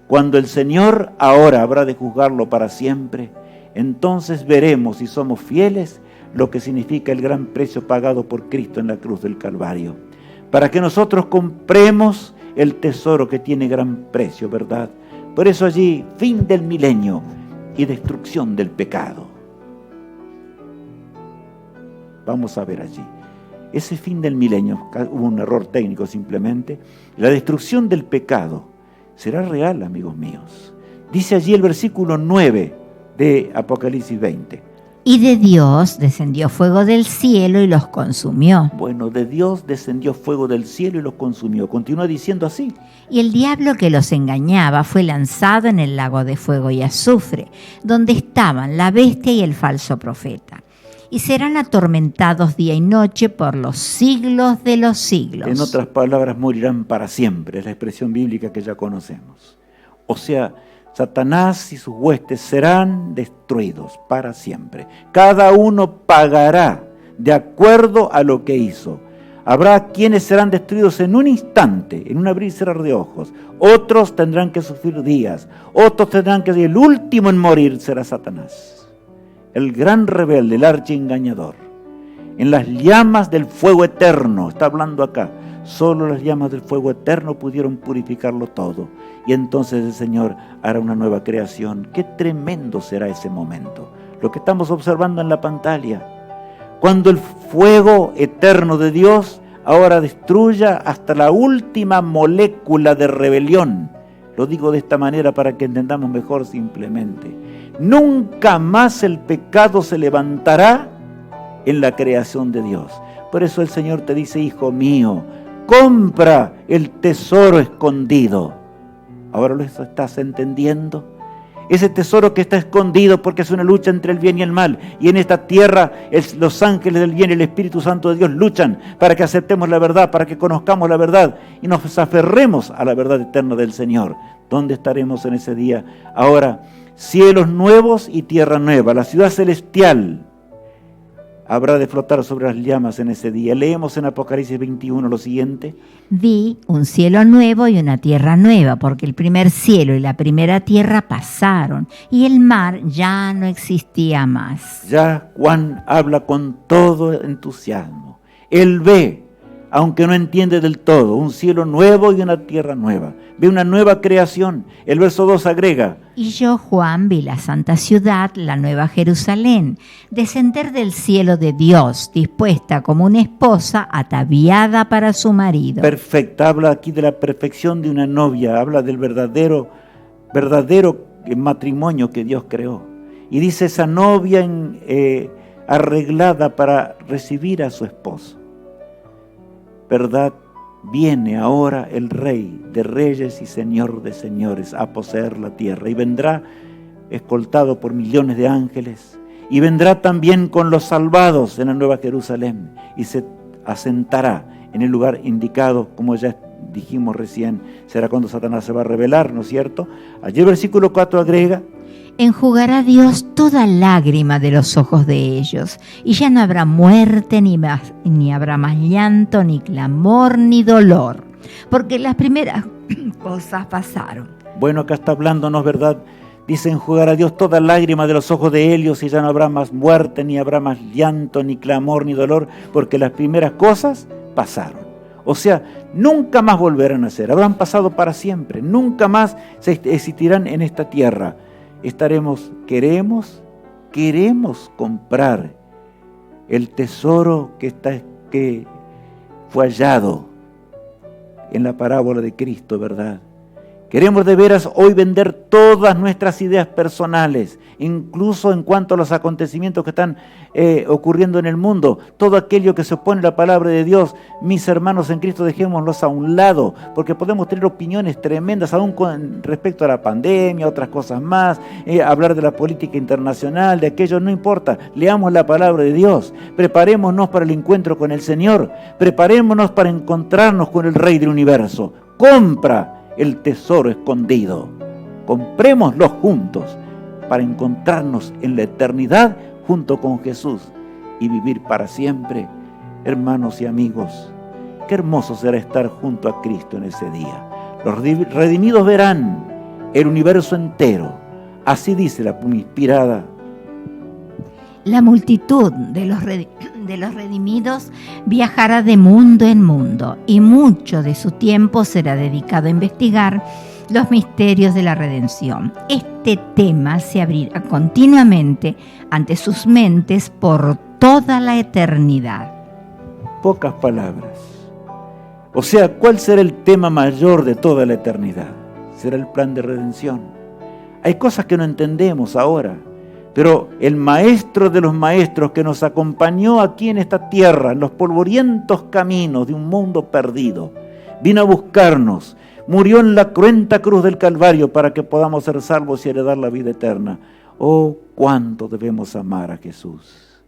Cuando el Señor ahora habrá de juzgarlo para siempre, entonces veremos si somos fieles, lo que significa el gran precio pagado por Cristo en la cruz del Calvario, para que nosotros compremos el tesoro que tiene gran precio, ¿verdad? Por eso allí, fin del milenio y destrucción del pecado. Vamos a ver allí. Ese fin del milenio, hubo un error técnico simplemente, la destrucción del pecado será real, amigos míos. Dice allí el versículo 9 de Apocalipsis 20. Y de Dios descendió fuego del cielo y los consumió. Bueno, de Dios descendió fuego del cielo y los consumió. Continúa diciendo así. Y el diablo que los engañaba fue lanzado en el lago de fuego y azufre, donde estaban la bestia y el falso profeta. Y serán atormentados día y noche por los siglos de los siglos. En otras palabras, morirán para siempre. Es la expresión bíblica que ya conocemos. O sea, Satanás y sus huestes serán destruidos para siempre. Cada uno pagará de acuerdo a lo que hizo. Habrá quienes serán destruidos en un instante, en un abrir y cerrar de ojos. Otros tendrán que sufrir días. Otros tendrán que... El último en morir será Satanás, el gran rebelde, el archiengañador. En las llamas del fuego eterno, está hablando acá. Solo las llamas del fuego eterno pudieron purificarlo todo. Y entonces el Señor hará una nueva creación. Qué tremendo será ese momento. Lo que estamos observando en la pantalla. Cuando el fuego eterno de Dios ahora destruya hasta la última molécula de rebelión. Lo digo de esta manera para que entendamos mejor simplemente. Nunca más el pecado se levantará en la creación de Dios. Por eso el Señor te dice, hijo mío, compra el tesoro escondido. ¿Ahora lo estás entendiendo? Ese tesoro que está escondido porque es una lucha entre el bien y el mal. Y en esta tierra los ángeles del bien y el Espíritu Santo de Dios luchan para que aceptemos la verdad, para que conozcamos la verdad y nos aferremos a la verdad eterna del Señor. ¿Dónde estaremos en ese día? Ahora, cielos nuevos y tierra nueva, la ciudad celestial habrá de flotar sobre las llamas en ese día. Leemos en Apocalipsis 21 lo siguiente. Vi un cielo nuevo y una tierra nueva, porque el primer cielo y la primera tierra pasaron, y el mar ya no existía más. Ya Juan habla con todo entusiasmo. Él ve, aunque no entiende del todo, un cielo nuevo y una tierra nueva. Ve una nueva creación. El verso 2 agrega: Y yo, Juan, vi la santa ciudad, la nueva Jerusalén, descender del cielo de Dios, dispuesta como una esposa ataviada para su marido. Perfecta, habla aquí de la perfección de una novia, habla del verdadero matrimonio que Dios creó. Y dice esa novia arreglada para recibir a su esposo. ¿Verdad? Viene ahora el Rey de reyes y Señor de señores a poseer la tierra y vendrá escoltado por millones de ángeles y vendrá también con los salvados en la Nueva Jerusalén y se asentará en el lugar indicado, como ya dijimos recién, será cuando Satanás se va a revelar, ¿no es cierto? Allí el versículo 4 agrega: enjugará Dios toda lágrima de los ojos de ellos, y ya no habrá muerte, ni habrá más llanto, ni clamor, ni dolor, porque las primeras cosas pasaron. Bueno, acá está hablándonos, ¿verdad? Dice, enjugará Dios toda lágrima de los ojos de ellos, y ya no habrá más muerte, ni habrá más llanto, ni clamor, ni dolor, porque las primeras cosas pasaron. O sea, nunca más volverán a ser, habrán pasado para siempre, nunca más se existirán en esta tierra. Queremos comprar el tesoro que fue hallado en la parábola de Cristo, ¿verdad? Queremos de veras hoy vender todas nuestras ideas personales, incluso en cuanto a los acontecimientos que están ocurriendo en el mundo. Todo aquello que se opone a la palabra de Dios, mis hermanos en Cristo, dejémoslos a un lado, porque podemos tener opiniones tremendas aún con respecto a la pandemia, otras cosas más, hablar de la política internacional, de aquello, no importa. Leamos la palabra de Dios, preparémonos para el encuentro con el Señor, preparémonos para encontrarnos con el Rey del Universo. Compra el tesoro escondido. Comprémoslo juntos para encontrarnos en la eternidad junto con Jesús y vivir para siempre. Hermanos y amigos, qué hermoso será estar junto a Cristo en ese día. Los redimidos verán el universo entero. Así dice la inspirada. La multitud de los redimidos viajará de mundo en mundo, y mucho de su tiempo será dedicado a investigar los misterios de la redención. Este tema se abrirá continuamente ante sus mentes por toda la eternidad. Pocas palabras. O sea, ¿cuál será el tema mayor de toda la eternidad? Será el plan de redención. Hay cosas que no entendemos ahora. Pero el maestro de los maestros que nos acompañó aquí en esta tierra, en los polvorientos caminos de un mundo perdido, vino a buscarnos, murió en la cruenta cruz del Calvario para que podamos ser salvos y heredar la vida eterna. Oh, cuánto debemos amar a Jesús.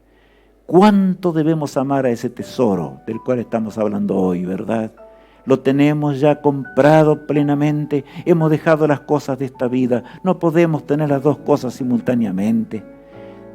Cuánto debemos amar a ese tesoro del cual estamos hablando hoy, ¿verdad? Lo tenemos ya comprado plenamente, hemos dejado las cosas de esta vida, no podemos tener las dos cosas simultáneamente.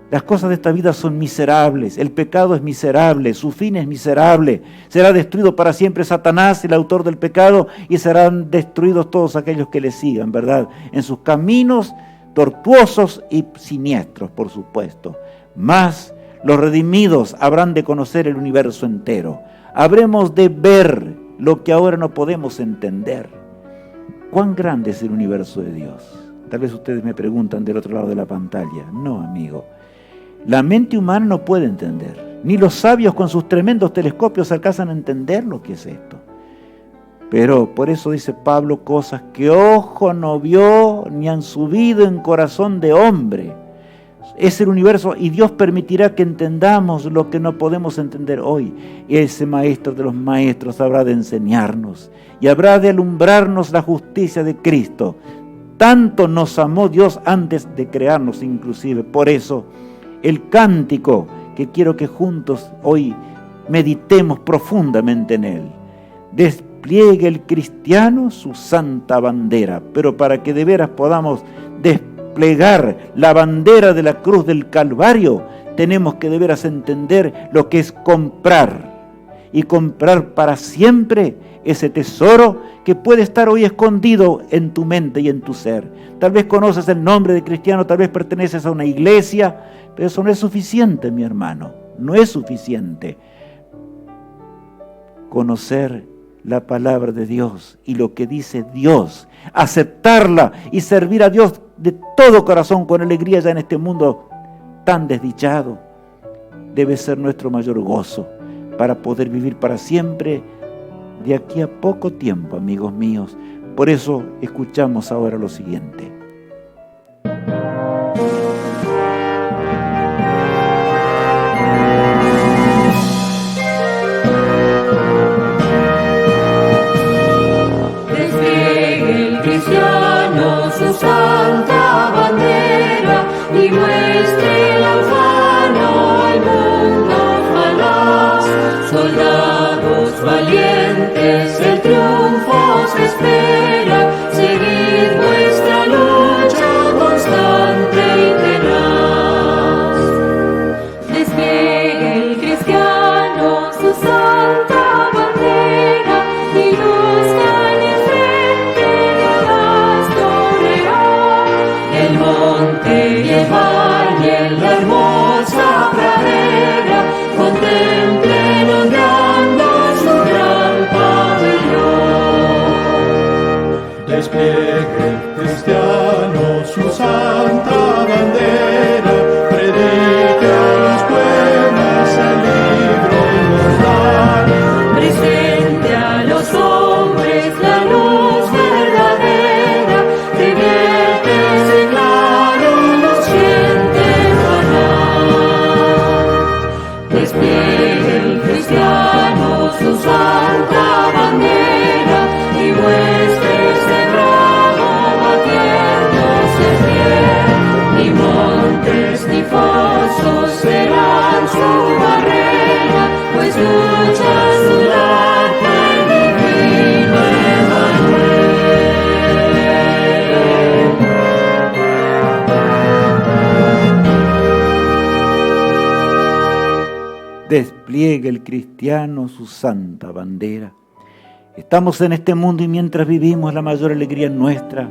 Las cosas de esta vida son miserables, el pecado es miserable, su fin es miserable, será destruido para siempre Satanás, el autor del pecado, y serán destruidos todos aquellos que le sigan, ¿verdad? En sus caminos tortuosos y siniestros, por supuesto. Mas los redimidos habrán de conocer el universo entero, habremos de ver lo que ahora no podemos entender. ¿Cuán grande es el universo de Dios? Tal vez ustedes me preguntan del otro lado de la pantalla. No, amigo. La mente humana no puede entender. Ni los sabios con sus tremendos telescopios alcanzan a entender lo que es esto. Pero por eso dice Pablo, cosas que ojo no vio ni han subido en corazón de hombre. Es el universo y Dios permitirá que entendamos lo que no podemos entender hoy. Ese maestro de los maestros habrá de enseñarnos y habrá de alumbrarnos la justicia de Cristo. Tanto nos amó Dios antes de crearnos inclusive. Por eso el cántico que quiero que juntos hoy meditemos profundamente en él. Despliegue el cristiano su santa bandera, pero para que de veras podamos desplegar la bandera de la cruz del Calvario, tenemos que de veras entender lo que es comprar, y comprar para siempre ese tesoro que puede estar hoy escondido en tu mente y en tu ser. Tal vez conoces el nombre de cristiano, tal vez perteneces a una iglesia, pero eso no es suficiente, mi hermano, no es suficiente. Conocer la palabra de Dios y lo que dice Dios, aceptarla y servir a Dios de todo corazón con alegría ya en este mundo tan desdichado, debe ser nuestro mayor gozo para poder vivir para siempre de aquí a poco tiempo, amigos míos. Por eso escuchamos ahora lo siguiente. Santa bandera y muestre la ufana al mundo, ojalá. Soldados valientes, el triunfo se espera. Seguid vuestra lucha constante y tenaz. Despliegue el cristiano su santa bandera y luzca en el frente de las toreras. El monte y el valle, la hermosa pradera, contemplen ondeando su gran pabellón. Despliegue el cristiano su santa bandera, predique a los pueblos el libro mortal. Presente a los hombres la luz verdadera, que vierte claro los siente ganar. Despliegue el cristiano su santa bandera y muéstrese bravo batiéndose fiel. Ni montes ni fosos serán su barrera, pues lucha su arpa el divino Emanuel. Despliegue el cristiano su santa bandera. Estamos en este mundo y mientras vivimos la mayor alegría nuestra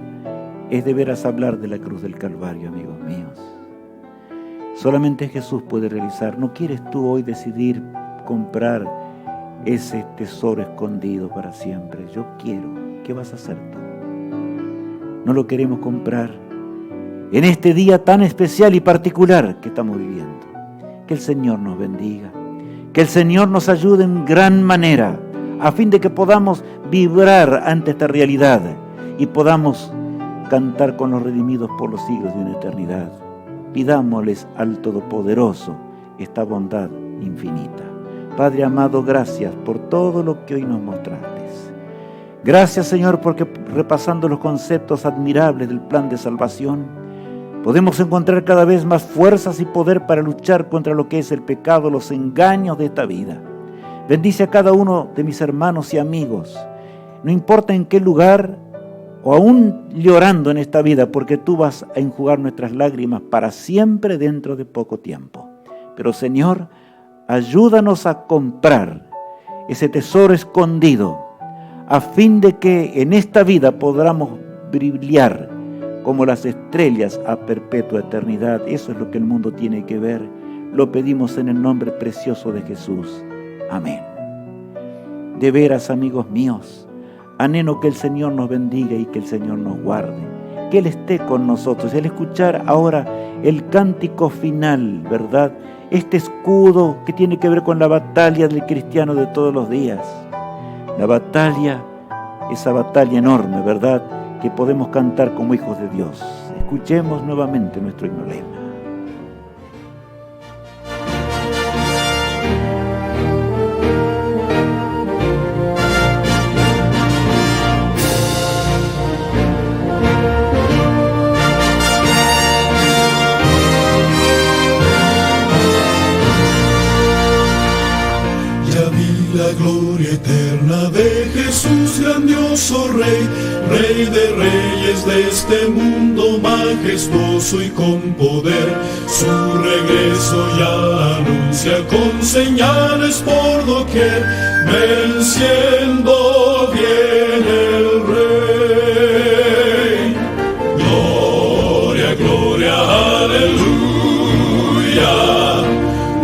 es de veras hablar de la cruz del Calvario, amigos míos. Solamente Jesús puede realizar. ¿No quieres tú hoy decidir comprar ese tesoro escondido para siempre? Yo quiero. ¿Qué vas a hacer tú? No lo queremos comprar en este día tan especial y particular que estamos viviendo. Que el Señor nos bendiga, que el Señor nos ayude en gran manera a fin de que podamos vibrar ante esta realidad y podamos cantar con los redimidos por los siglos de una eternidad. pidámosles al Todopoderoso esta bondad infinita. Padre amado, gracias por todo lo que hoy nos mostraste. Gracias, Señor, porque repasando los conceptos admirables del plan de salvación, podemos encontrar cada vez más fuerzas y poder para luchar contra lo que es el pecado, los engaños de esta vida. Bendice a cada uno de mis hermanos y amigos, no importa en qué lugar o aún llorando en esta vida, porque tú vas a enjugar nuestras lágrimas para siempre dentro de poco tiempo. Pero, Señor, ayúdanos a comprar ese tesoro escondido, a fin de que en esta vida podamos brillar como las estrellas a perpetua eternidad. Eso es lo que el mundo tiene que ver. Lo pedimos en el nombre precioso de Jesús. Amén. De veras, amigos míos, anhelo que el Señor nos bendiga y que el Señor nos guarde, que Él esté con nosotros. El escuchar ahora el cántico final, ¿verdad? Este escudo que tiene que ver con la batalla del cristiano de todos los días. La batalla, esa batalla enorme, ¿verdad?, que podemos cantar como hijos de Dios. Escuchemos nuevamente nuestro himno lema. La gloria eterna de Jesús, grandioso Rey, Rey de reyes de este mundo majestuoso y con poder. Su regreso ya anuncia con señales por doquier, venciendo viene el Rey. Gloria, gloria, aleluya.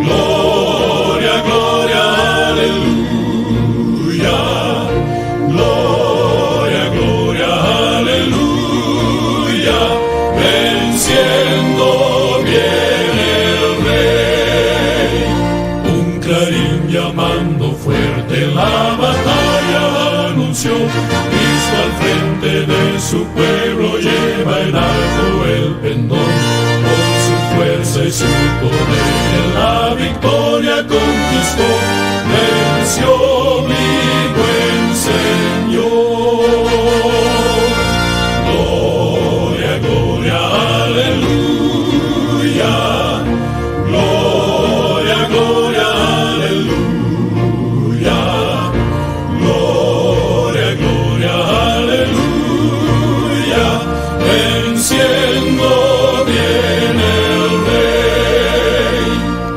Gloria, gloria, aleluya. Gloria, gloria, aleluya. Venciendo viene el Rey. Un clarín llamando fuerte la batalla anunció. Cristo al frente de su pueblo lleva en alto el pendón. Con su fuerza y su poder en la victoria conquistó. Venció mi buen Señor. Gloria, gloria, aleluya. Gloria, gloria, aleluya. Gloria, gloria, aleluya. Venciendo viene el Rey.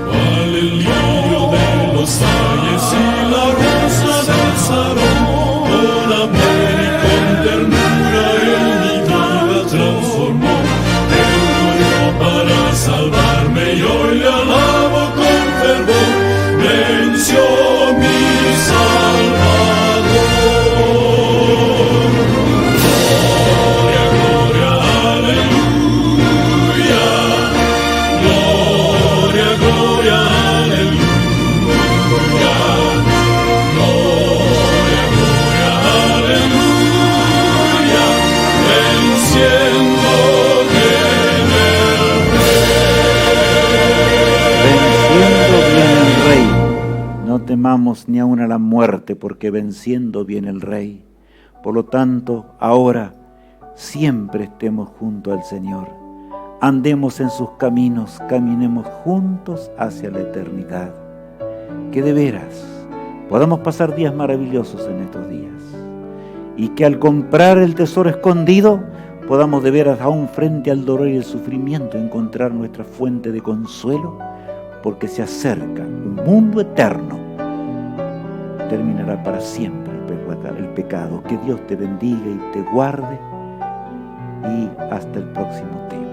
Cual el lirio de los valles y la rosa del Sarón, con amor y con ternura en mi vida transformó. Él murió para salvarme y hoy le alabo con fervor. Venció mi Salvador. Gloria, gloria, aleluya. Gloria, gloria, aleluya. Gloria, gloria, aleluya. Venciendo viene el Venciendo viene el Rey. No temamos ni aun a la muerte, porque venciendo viene el Rey. Por lo tanto, ahora siempre estemos junto al Señor. Andemos en sus caminos, caminemos juntos hacia la eternidad. Que de veras podamos pasar días maravillosos en estos días. Y que al comprar el tesoro escondido, podamos de veras aún frente al dolor y el sufrimiento encontrar nuestra fuente de consuelo, porque se acerca un mundo eterno. Terminará para siempre el pecado. Que Dios te bendiga y te guarde. Y hasta el próximo tema.